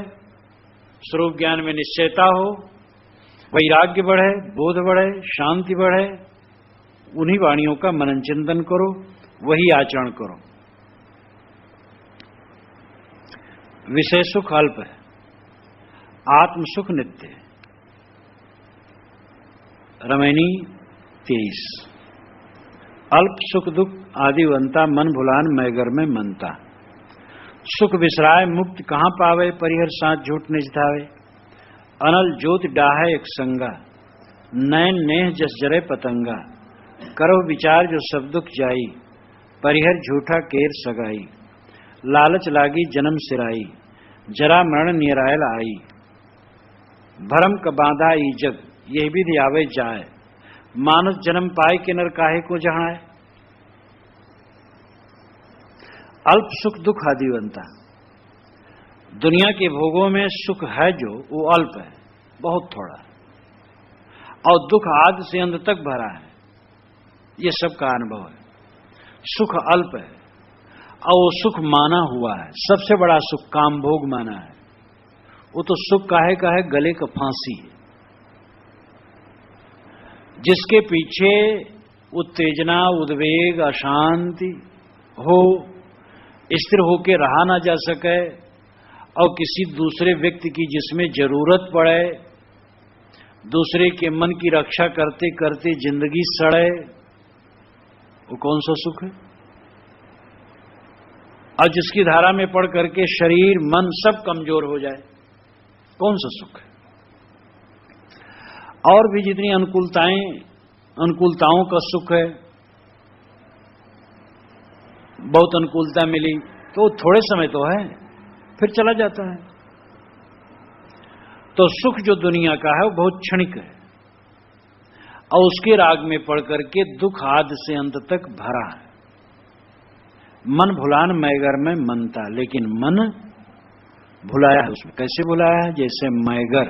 स्वरूप ज्ञान में निश्चयता हो, वैराग्य बढ़े, बोध बढ़े, शांति बढ़े, उन्हीं वाणियों का मनन चिंतन करो, वही आचरण करो। विषय सुख अल्प है, आत्म सुख नित्य है। रमैनी 23। अल्प सुख दुख आदिवंता, मन भुलान मैगर में मनता। सुख विसराय मुक्त कहां पावे, परिहर साथ झूठ निज धावे। अनल ज्योति डाहे एक संगा, नैन नेह जस जरे पतंगा। करो विचार जो सब दुख जाई, परिहर झूठा केर सगाई। लालच लागी जन्म सिराई, जरा मरण निरायल आई। भरम का बांधा ई जग, यह विधि आवे जाए। मानस जन्म पाए के नर काहे को जहाए। अल्प सुख दुख आदिवंता। दुनिया के भोगों में सुख है जो वो अल्प है, बहुत थोड़ा, और दुख आदि से अंत तक भरा है, ये सबका अनुभव है। सुख अल्प है और वो सुख माना हुआ है, सबसे बड़ा सुख काम भोग माना है। वो तो सुख काहे का है, गले का फांसी है, जिसके पीछे उत्तेजना उद्वेग अशांति हो, स्थिर होकर रहा ना जा सके, और किसी दूसरे व्यक्ति की जिसमें जरूरत पड़े, दूसरे के मन की रक्षा करते करते जिंदगी सड़े, वो कौन सा सुख है। और जिसकी धारा में पड़ करके शरीर मन सब कमजोर हो जाए, कौन सा सुख है। और भी जितनी अनुकूलताओं का सुख है, बहुत अनुकूलता मिली तो थोड़े समय तो है, फिर चला जाता है। तो सुख जो दुनिया का है वो बहुत क्षणिक है, और उसके राग में पड़ करके दुख आदि से अंत तक भरा है। मन भुलान मैगर में मनता, लेकिन मन भुलाया है उसमें। कैसे भुलाया है, जैसे मैगर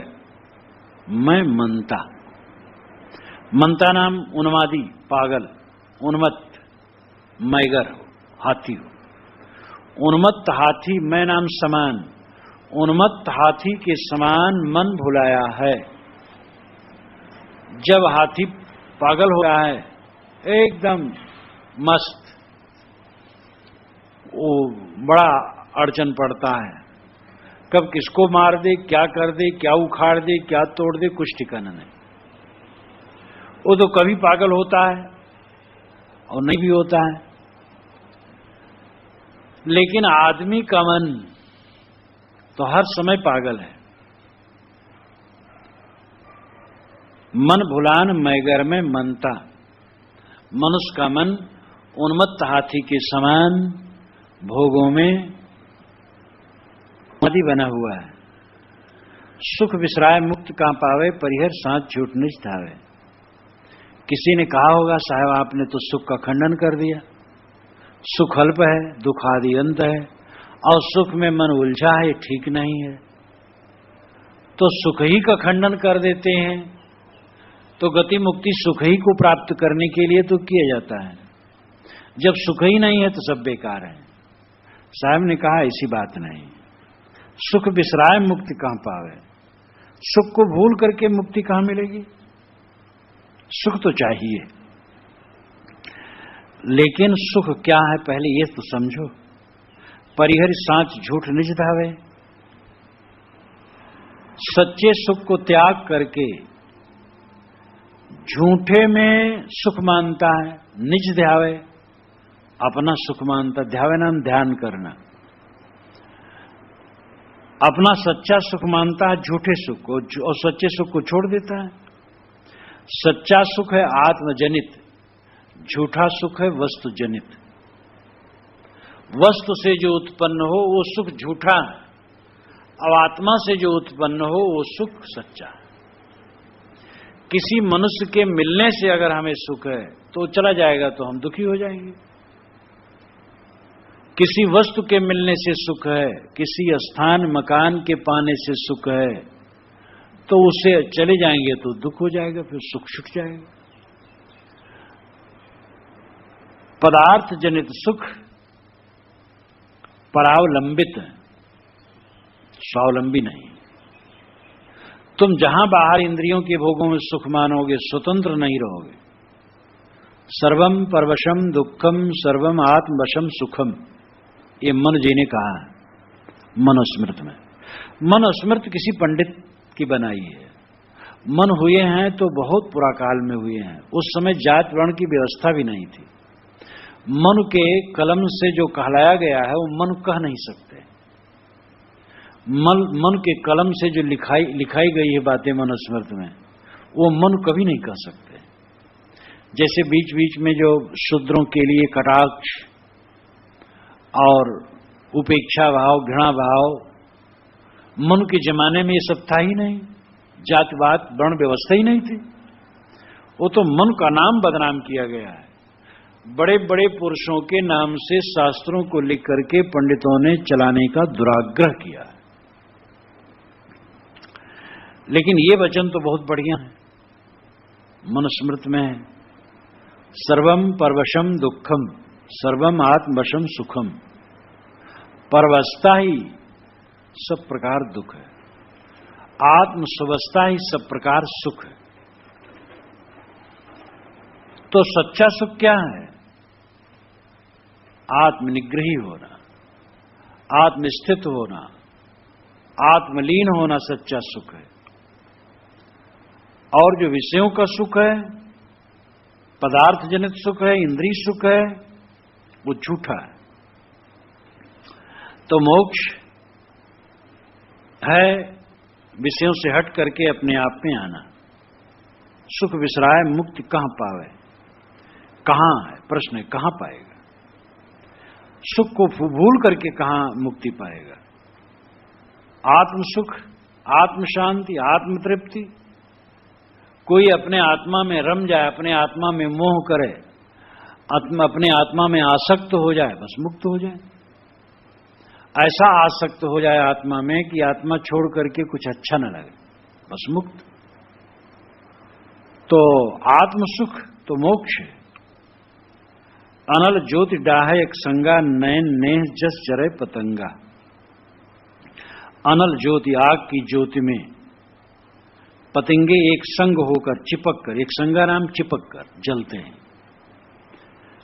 मैं मनता। मनता नाम उन्मादी, पागल, उन्मत्त, मैगर हाथी हो। उन्मत्त हाथी मैं नाम समान, उन्मत्त हाथी के समान मन भुलाया है। जब हाथी पागल हो रहा है, एकदम मस्त, वो बड़ा अड़चन पड़ता है, कब किसको मार दे, क्या कर दे, क्या उखाड़ दे, क्या तोड़ दे, कुछ ठिकाना नहीं। वो तो कभी पागल होता है और नहीं भी होता है। लेकिन आदमी का मन तो हर समय पागल है। मन भुलान मैगर में मनता। मनुष्य का मन उन्मत्त हाथी के समान भोगों में मदी बना हुआ है। सुख विसराय मुक्त कहां पावे, परिहर साथ झूठ निज धावे। किसी ने कहा होगा साहब आपने तो सुख का खंडन कर दिया, सुख अल्प है, दुख आदि अंत है, और सुख में मन उलझा है, ठीक नहीं है। तो सुख ही का खंडन कर देते हैं, तो गति मुक्ति सुख ही को प्राप्त करने के लिए तो किया जाता है। जब सुख ही नहीं है तो सब बेकार है। साहब ने कहा ऐसी बात नहीं, सुख विसराय मुक्ति कहां पावे, सुख को भूल करके मुक्ति कहां मिलेगी। सुख तो चाहिए, लेकिन सुख क्या है पहले ये तो समझो। परिहर साँच झूठ निज धावे, सच्चे सुख को त्याग करके झूठे में सुख मानता है, निज ध्यावे, अपना सुख मानता। ध्यावे नाम ध्यान करना। अपना सच्चा सुख मानता है झूठे सुख को, और सच्चे सुख को छोड़ देता है। सच्चा सुख है आत्मजनित, झूठा सुख है वस्तु जनित। वस्तु से जो उत्पन्न हो वो सुख झूठा है, और आत्मा से जो उत्पन्न हो वो सुख सच्चा है। किसी मनुष्य के मिलने से अगर हमें सुख है तो चला जाएगा तो हम दुखी हो जाएंगे। किसी वस्तु के मिलने से सुख है, किसी स्थान मकान के पाने से सुख है, तो उससे चले जाएंगे तो दुख हो जाएगा, फिर सुख छूट जाएगा। पदार्थ जनित सुख परावलंबित है, स्वावलंबी नहीं। तुम जहां बाहर इंद्रियों के भोगों में सुख मानोगे, स्वतंत्र नहीं रहोगे। सर्वम परवशम दुखम सर्वम आत्मवशम सुखम, ये मन जी ने कहा है मनुस्मृत में। मनुस्मृत किसी पंडित की बनाई है। मन हुए हैं तो बहुत पुरा काल में हुए हैं, उस समय जात वर्ण की व्यवस्था भी नहीं थी। मन के कलम से जो कहलाया गया है वो मन कह नहीं सकते। मन के कलम से जो लिखाई गई है बातें मनुस्मृत में, वो मन कभी नहीं कह सकते। जैसे बीच बीच में जो शूद्रों के लिए कटाक्ष और उपेक्षा भाव, घृणा भाव, मन के जमाने में ये सब था ही नहीं। जातिवाद वर्ण व्यवस्था ही नहीं थी। वो तो मन का नाम बदनाम किया गया है। बड़े बड़े पुरुषों के नाम से शास्त्रों को लिख करके पंडितों ने चलाने का दुराग्रह किया है। लेकिन ये वचन तो बहुत बढ़िया है, मनुस्मृत में है, सर्वम परवशम दुखम सर्वम आत्मवशम सुखम। परवस्था ही सब प्रकार दुख है, आत्मस्वस्था ही सब प्रकार सुख है। तो सच्चा सुख क्या है? आत्मनिग्रही होना, आत्मस्थित होना, आत्मलीन होना सच्चा सुख है। और जो विषयों का सुख है, पदार्थ जनित सुख है, इंद्रिय सुख है, वो झूठा है। तो मोक्ष है विषयों से हट करके अपने आप में आना। सुख विसराय मुक्ति कहां पावे, कहां है प्रश्न है, कहां पाएगा? सुख को भूल करके कहां मुक्ति पाएगा? आत्म सुख, आत्म शांति, आत्म तृप्ति। कोई अपने आत्मा में रम जाए, अपने आत्मा में मोह करे, अपने आत्मा में आसक्त हो जाए, बस मुक्त हो जाए। ऐसा आसक्त हो जाए आत्मा में कि आत्मा छोड़ करके कुछ अच्छा न लगे, बस मुक्त। तो आत्म सुख तो मोक्ष है। अनल ज्योति डाहे एक संगा, नयन नेह जस जरे पतंगा। अनल ज्योति, आग की ज्योति में पतंगे एक संग होकर चिपक कर, एक संगा नाम चिपक कर जलते हैं।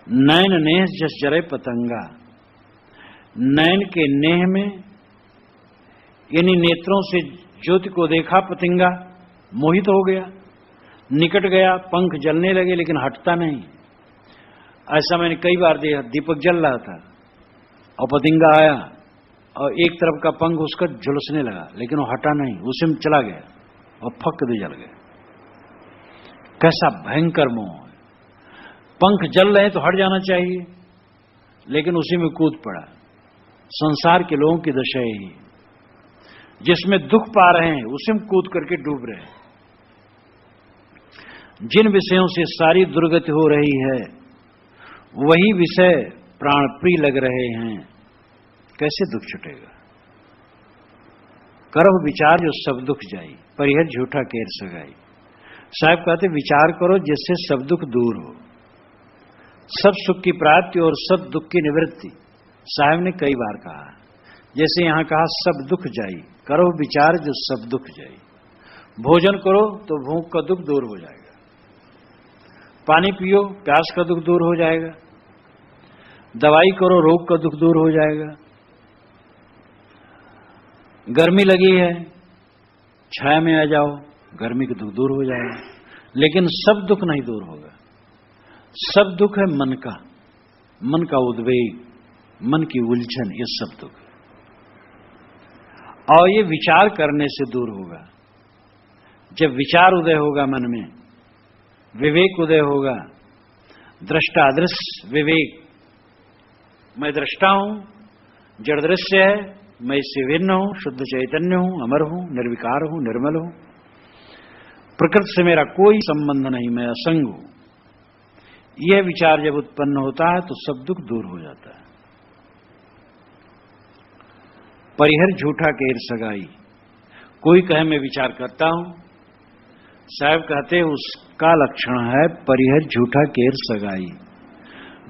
नयन नेह जस जरे पतंगा, नयन के नेह में यानी नेत्रों से ज्योति को देखा पतंगा, मोहित हो गया, निकट गया, पंख जलने लगे लेकिन हटता नहीं। ऐसा मैंने कई बार देखा, दीपक जल रहा था और पतंगा आया और एक तरफ का पंख उसका झुलसने लगा, लेकिन वो हटा नहीं, उसी में चला गया और फक दे जल गया। कैसा भयंकर मोह है। पंख जल रहे हैं तो हट जाना चाहिए, लेकिन उसी में कूद पड़ा। संसार के लोगों की दशा यही, जिसमें दुख पा रहे हैं उसी में कूद करके डूब रहे हैं। जिन विषयों से सारी दुर्गति हो रही है वही विषय प्राण प्रिय लग रहे हैं, कैसे दुख छुटेगा? करो विचार जो सब दुख जाई, परिहर झूठा केर सगाई। साहब कहते विचार करो जिससे सब दुख दूर हो, सब सुख की प्राप्ति और सब दुख की निवृत्ति। साहब ने कई बार कहा, जैसे यहां कहा सब दुख जाई, करो विचार जो सब दुख जाई। भोजन करो तो भूख का दुख दूर हो जाएगा, पानी पियो प्यास का दुख दूर हो जाएगा, दवाई करो रोग का दुख दूर हो जाएगा, गर्मी लगी है छाया में आ जाओ गर्मी का दुख दूर हो जाएगा। लेकिन सब दुख नहीं दूर होगा। सब दुख है मन का उद्वेग, मन की उलझन, ये सब दुख है। और ये विचार करने से दूर होगा। जब विचार उदय होगा मन में, विवेक उदय होगा, दृष्टा अदृश्य विवेक, मैं दृष्टा हूं, जड़ दृश्य है, मैं इससे भिन्न हूं, शुद्ध चैतन्य हूं, अमर हूं, निर्विकार हूं, निर्मल हूं, प्रकृति से मेरा कोई संबंध नहीं, मैं असंग हूं। यह विचार जब उत्पन्न होता है तो सब दुख दूर हो जाता है। परिहर झूठा केर सगाई। कोई कहे मैं विचार करता हूं, साहब कहते उसका लक्षण है परिहर झूठा केर सगाई।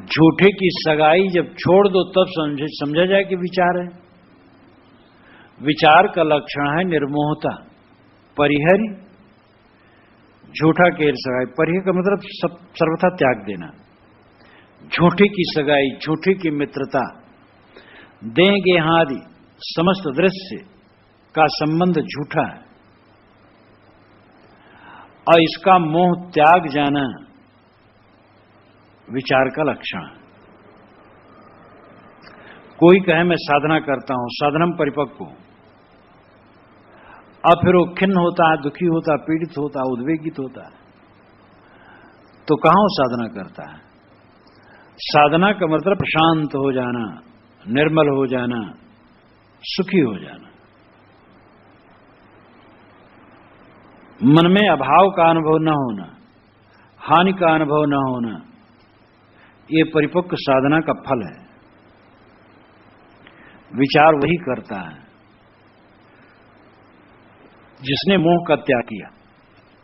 झूठे की सगाई जब छोड़ दो तब समझा जाए कि विचार है। विचार का लक्षण है निर्मोहता। परिहर झूठा केर सगाई। परिहर का मतलब सर्वथा त्याग देना। झूठे की सगाई, झूठे की मित्रता, देंगे हादि समस्त दृश्य का संबंध झूठा है और इसका मोह त्याग जाना विचार का लक्षण है। कोई कहे मैं साधना करता हूं, साधनम परिपक्व हूं, अब फिर वो खिन्न होता है, दुखी होता है, पीड़ित होता है, उद्वेगित होता है, तो कहां वो साधना करता है? साधना का मतलब प्रशांत हो जाना, निर्मल हो जाना, सुखी हो जाना, मन में अभाव का अनुभव न होना, हानि का अनुभव न होना, ये परिपक्व साधना का फल है। विचार वही करता है जिसने मोह का त्याग किया,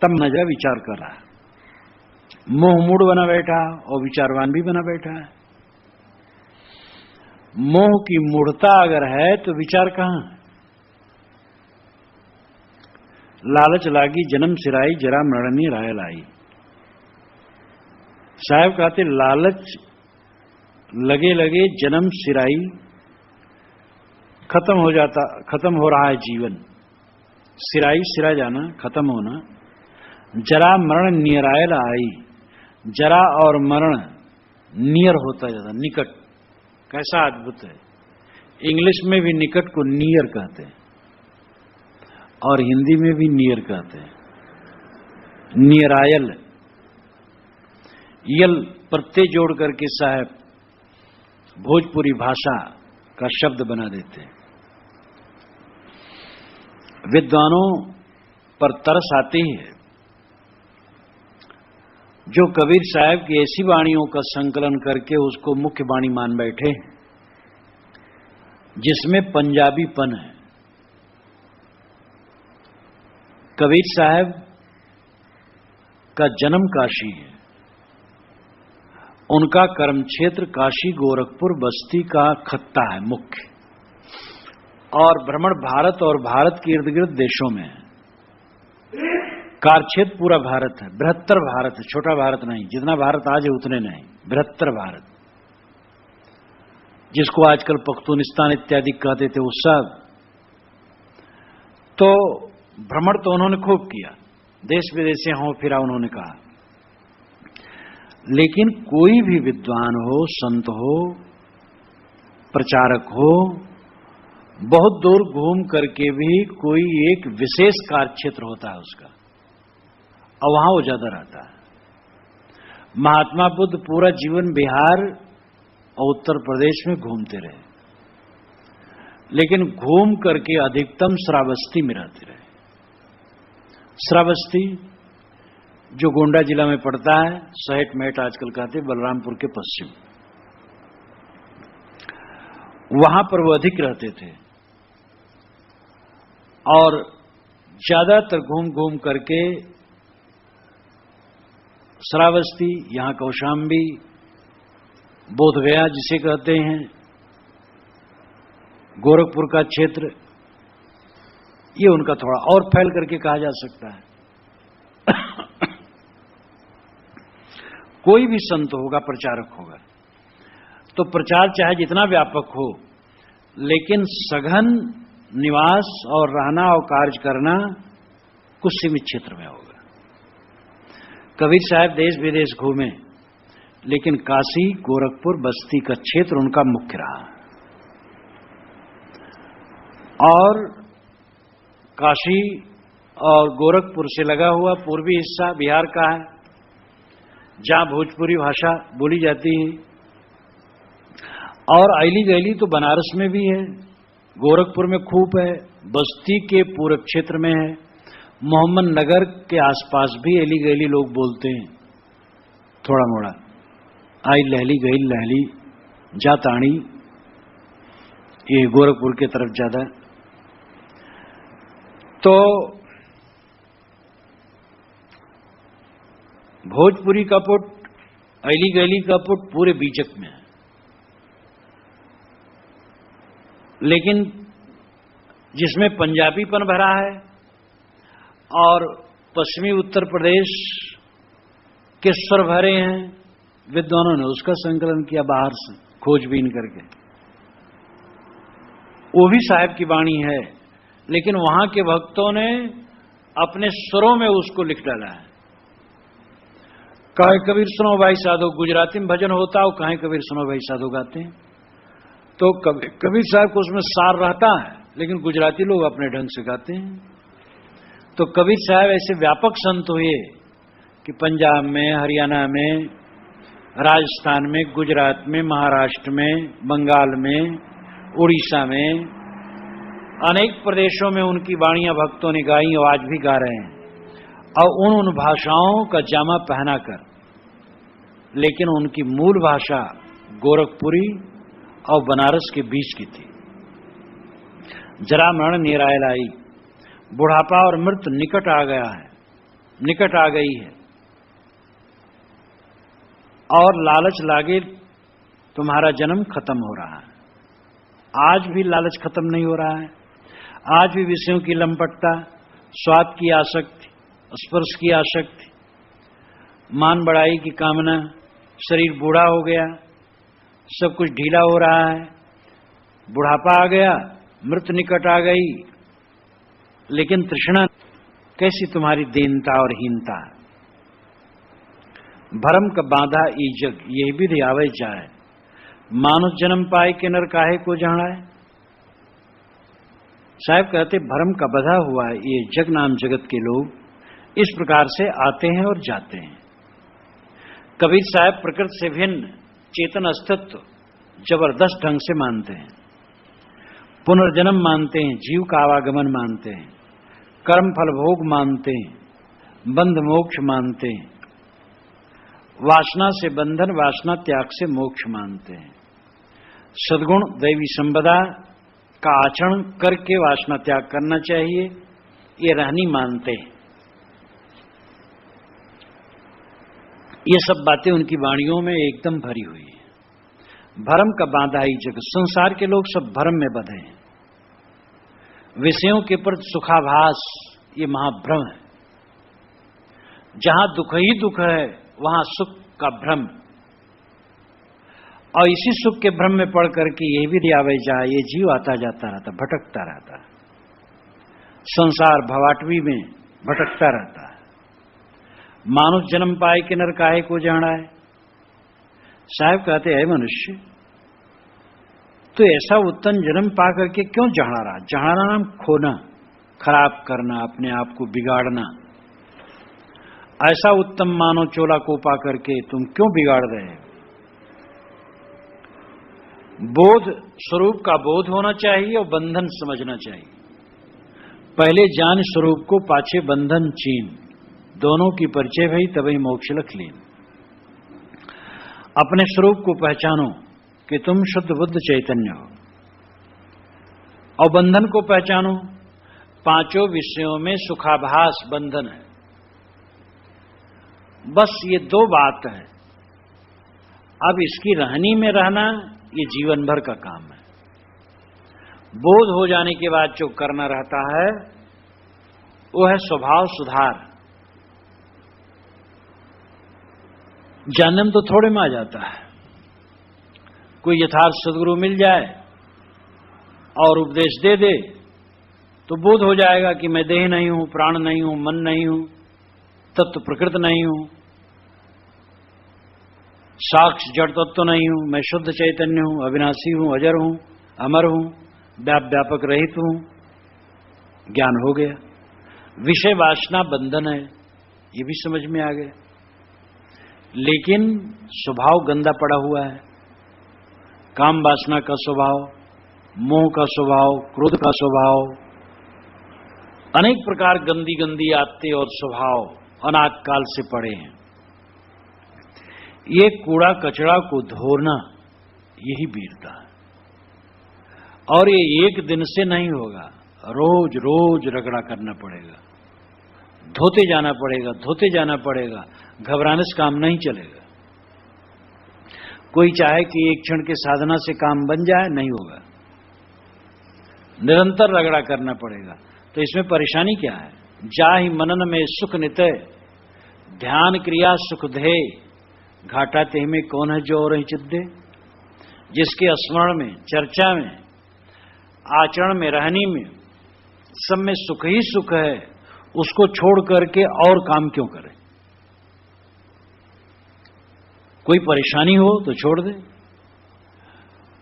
तब नजर विचार कर रहा है। मोह मूड बना बैठा और विचारवान भी बना बैठा है। मोह की मूढ़ता अगर है तो विचार कहां है? लालच लागी जन्म सिराई, जरा मरणी राय लाई। साहब कहते लालच लगे लगे जन्म सिराई, खत्म हो रहा है जीवन। सिराई सिरा जाना, खत्म होना। जरा मरण नियरायल आई, जरा और मरण नियर होता जाता, निकट। कैसा अद्भुत है। इंग्लिश में भी निकट को नियर कहते हैं और हिंदी में भी नियर कहते हैं। नियरायल, यल प्रत्यय जोड़ करके साहब भोजपुरी भाषा का शब्द बना देते हैं। विद्वानों पर तरस आती है जो कबीर साहब की ऐसी वाणियों का संकलन करके उसको मुख्य वाणी मान बैठे, जिसमें पंजाबीपन है। कबीर साहब का जन्म काशी है, उनका कर्म क्षेत्र काशी गोरखपुर बस्ती का खत्ता है मुख्य, और भ्रमण भारत और भारत के इर्द गिर्द देशों में है। कार्यक्षेत्र पूरा भारत है, बृहत्तर भारत है, छोटा भारत नहीं। जितना भारत आज है उतने नहीं, बृहत्तर भारत, जिसको आजकल पख्तूनिस्तान इत्यादि कहते थे वो सब। तो भ्रमण तो उन्होंने खूब किया, देश विदेश से हो फिरा उन्होंने कहा। लेकिन कोई भी विद्वान हो, संत हो, प्रचारक हो, बहुत दूर घूम करके भी कोई एक विशेष कार्यक्षेत्र होता है उसका, और वहां वो ज्यादा रहता है। महात्मा बुद्ध पूरा जीवन बिहार और उत्तर प्रदेश में घूमते रहे, लेकिन घूम करके अधिकतम श्रावस्ती में रहते रहे। श्रावस्ती जो गोंडा जिला में पड़ता है, सहेट मेट आजकल कहते, बलरामपुर के पश्चिम, वहां पर वो अधिक रहते थे और ज्यादातर घूम घूम करके श्रावस्ती, यहां कौशाम्बी, बोधगया जिसे कहते हैं, गोरखपुर का क्षेत्र, ये उनका थोड़ा और फैल करके कहा जा सकता है। कोई भी संत होगा, प्रचारक होगा, तो प्रचार चाहे जितना व्यापक हो, लेकिन सघन निवास और रहना और कार्य करना कुछ सीमित क्षेत्र में होगा। कबीर साहब देश विदेश घूमे, लेकिन काशी, गोरखपुर, बस्ती का क्षेत्र उनका मुख्य रहा। और काशी और गोरखपुर से लगा हुआ पूर्वी हिस्सा बिहार का है, जहां भोजपुरी भाषा बोली जाती है, और अली गैली तो बनारस में भी है, गोरखपुर में खूब है, बस्ती के पूरब क्षेत्र में है, मोहम्मद नगर के आसपास भी अली गैली लोग बोलते हैं, थोड़ा मोड़ा आई लहली गई लहली जाताणी, ये गोरखपुर के तरफ ज्यादा। तो भोजपुरी का पुट, अली गैली का पुट पूरे बीचक में है, लेकिन जिसमें पंजाबीपन भरा है और पश्चिमी उत्तर प्रदेश के स्वर भरे हैं, विद्वानों ने उसका संकलन किया बाहर से खोजबीन करके। वो भी साहब की वाणी है, लेकिन वहां के भक्तों ने अपने स्वरों में उसको लिख डाला है। कहे कबीर सुनो भाई साधो, गुजराती में भजन होता हो, कहे कबीर सुनो भाई साधो गाते हैं, तो कबीर साहब को उसमें सार रहता है, लेकिन गुजराती लोग अपने ढंग से गाते हैं। तो कबीर साहब ऐसे व्यापक संत हुए कि पंजाब में, हरियाणा में, राजस्थान में, गुजरात में, महाराष्ट्र में, बंगाल में, उड़ीसा में, अनेक प्रदेशों में उनकी वाणियां भक्तों ने गाई और आज भी गा रहे हैं, और उन भाषाओं का जामा पहनाकर, लेकिन उनकी मूल भाषा गोरखपुरी और बनारस के बीच की थी। जरा मरण निरायल आई, बुढ़ापा और मृत्यु निकट आ गया है, निकट आ गई है, और लालच लागे तुम्हारा जन्म खत्म हो रहा है। आज भी लालच खत्म नहीं हो रहा है, आज भी विषयों की लंपटता, स्वाद की आसक्ति, स्पर्श की आसक्ति, मान बढ़ाई की कामना, शरीर बूढ़ा हो गया, सब कुछ ढीला हो रहा है, बुढ़ापा आ गया, मृत्यु निकट आ गई, लेकिन तृष्णा कैसी तुम्हारी दीनता और हीनता। भरम का बांधा ई जग, यही विधि आवे जाए, मानुष जन्म पाए के नर काहे को जाना है। साहब कहते भरम का बधा हुआ है ये जग नाम जगत के लोग, इस प्रकार से आते हैं और जाते हैं। कबीर साहब प्रकृति से भिन्न चेतन अस्तित्व जबरदस्त ढंग से मानते हैं, पुनर्जन्म मानते हैं, जीव का आवागमन मानते हैं, कर्म फल भोग मानते हैं, बंध मोक्ष मानते हैं, वासना से बंधन, वासना त्याग से मोक्ष मानते हैं, सद्गुण दैवी संपदा का आचरण करके वासना त्याग करना चाहिए, ये रहनी मानते हैं। ये सब बातें उनकी वाणियों में एकदम भरी हुई है। भरम का बांधा ही जग, संसार के लोग सब भरम में बंधे हैं, विषयों के प्रति सुखाभास ये महाभ्रम है। जहां दुख ही दुख है वहां सुख का भ्रम, और इसी सुख के भ्रम में पड़ करके यही भी दियावे जाए, ये जीव आता जाता रहता, भटकता रहता, संसार भवाटवी में भटकता रहता है। मानुष जन्म पाए कि नर काहे को जाना है। साहब कहते हैं मनुष्य तो ऐसा उत्तम जन्म पा करके क्यों जहां रहा। जहाना नाम खोना, खराब करना, अपने आप को बिगाड़ना, ऐसा उत्तम मानो चोला को पा करके तुम क्यों बिगाड़ रहे हो? बोध स्वरूप का बोध होना चाहिए और बंधन समझना चाहिए। पहले जान स्वरूप को, पाछे बंधन चीन, दोनों की परिचय भई तभी मोक्ष लख लीन। अपने स्वरूप को पहचानो कि तुम शुद्ध बुद्ध चैतन्य हो, और बंधन को पहचानो, पांचों विषयों में सुखाभास बंधन है। बस ये दो बात है। अब इसकी रहनी में रहना ये जीवन भर का काम है। बोध हो जाने के बाद जो करना रहता है वो है स्वभाव सुधार। जानने में तो थोड़े में आ जाता है। कोई यथार्थ सद्गुरु मिल जाए और उपदेश दे दे तो बोध हो जाएगा कि मैं देह नहीं हूं, प्राण नहीं हूं, मन नहीं हूं, तत्व प्रकृत नहीं हूं, साक्ष जड़ तत्व नहीं हूं, मैं शुद्ध चैतन्य हूं, अविनाशी हूं, अजर हूं, अमर हूं, व्यापक रहित हूं। ज्ञान हो गया। विषय वासना बंधन है, ये भी समझ में आ गया। लेकिन स्वभाव गंदा पड़ा हुआ है। काम वासना का स्वभाव, मोह का स्वभाव, क्रोध का स्वभाव, अनेक प्रकार गंदी गंदी आदतें और स्वभाव अनाद काल से पड़े हैं। ये कूड़ा कचरा को धोना यही वीरता है। और ये एक दिन से नहीं होगा, रोज रोज रगड़ा करना पड़ेगा, धोते जाना पड़ेगा, धोते जाना पड़ेगा। घबराने से काम नहीं चलेगा। कोई चाहे कि एक क्षण के साधना से काम बन जाए, नहीं होगा। निरंतर रगड़ा करना पड़ेगा। तो इसमें परेशानी क्या है? जाहि मनन में सुख नितय, ध्यान क्रिया सुख दे, घाटा तेह में कौन है जो और चिद्दे। जिसके स्मरण में, चर्चा में, आचरण में, रहनी में, सब में सुख ही सुख है, उसको छोड़ करके और काम क्यों करे? कोई परेशानी हो तो छोड़ दे।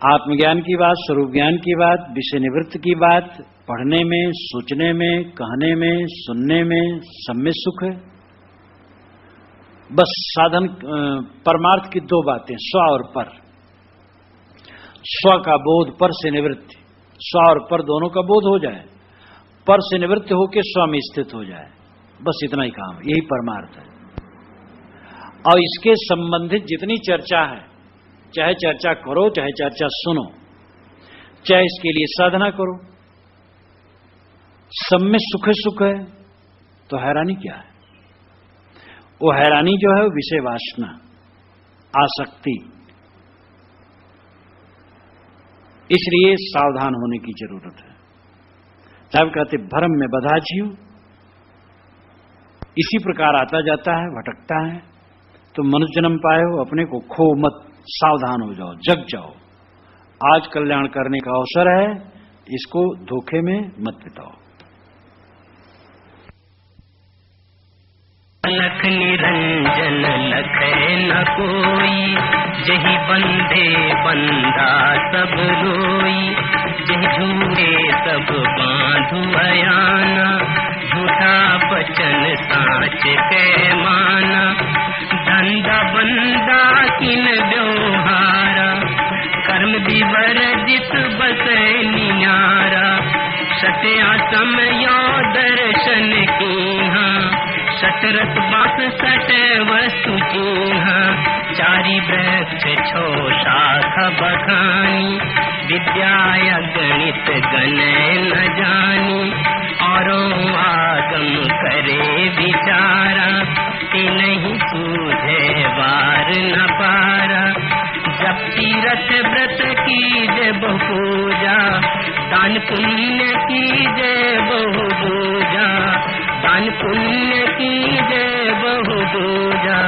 आत्मज्ञान की बात, स्वरूप ज्ञान की बात, विषय निवृत्त की बात, पढ़ने में, सोचने में, कहने में, सुनने में, सब में सुख है। बस साधन परमार्थ की दो बातें, स्व और पर। स्व का बोध, पर से निवृत्ति। स्व और पर दोनों का बोध हो जाए, पर से निवृत्त होकर स्व में स्थित हो जाए, बस इतना ही काम, यही परमार्थ है। और इसके संबंधित जितनी चर्चा है, चाहे चर्चा करो, चाहे चर्चा सुनो, चाहे इसके लिए साधना करो, सब में सुख सुख है। तो हैरानी क्या है? वो हैरानी जो है विषय वासना, आसक्ति। इसलिए सावधान होने की जरूरत है। साहब कहते भ्रम में बधा जीव इसी प्रकार आता जाता है, भटकता है। तो मनुष्य जन्म पाए हो, अपने को खो मत, सावधान हो जाओ, जग जाओ। आज कल्याण करने का अवसर है, इसको धोखे में मत बिताओ।
लख निरंजन लखै न कोई, जहि बंधे बंधा सब रोई। जहि झूठे सब बांधु अयाना, झूठा बचन साँच कै माना। धंधा बंदा किन व्यवहारा, कर्म विवर्जित बसै नियारा। सत्या समयो दर्शन कीहा, सतरत बास सट वस्तु चीहा। चारि वृक्ष छो शाख बखानी, विद्या गणित गण न जानी। औरों आगम करे विचारा, नहीं सूझे वार न पारा। जब तीरथ व्रत कीजे बहु पूजा, दान पुण्य कीजे बहु पूजा। दान पुण्य कीजे बहु पूजा।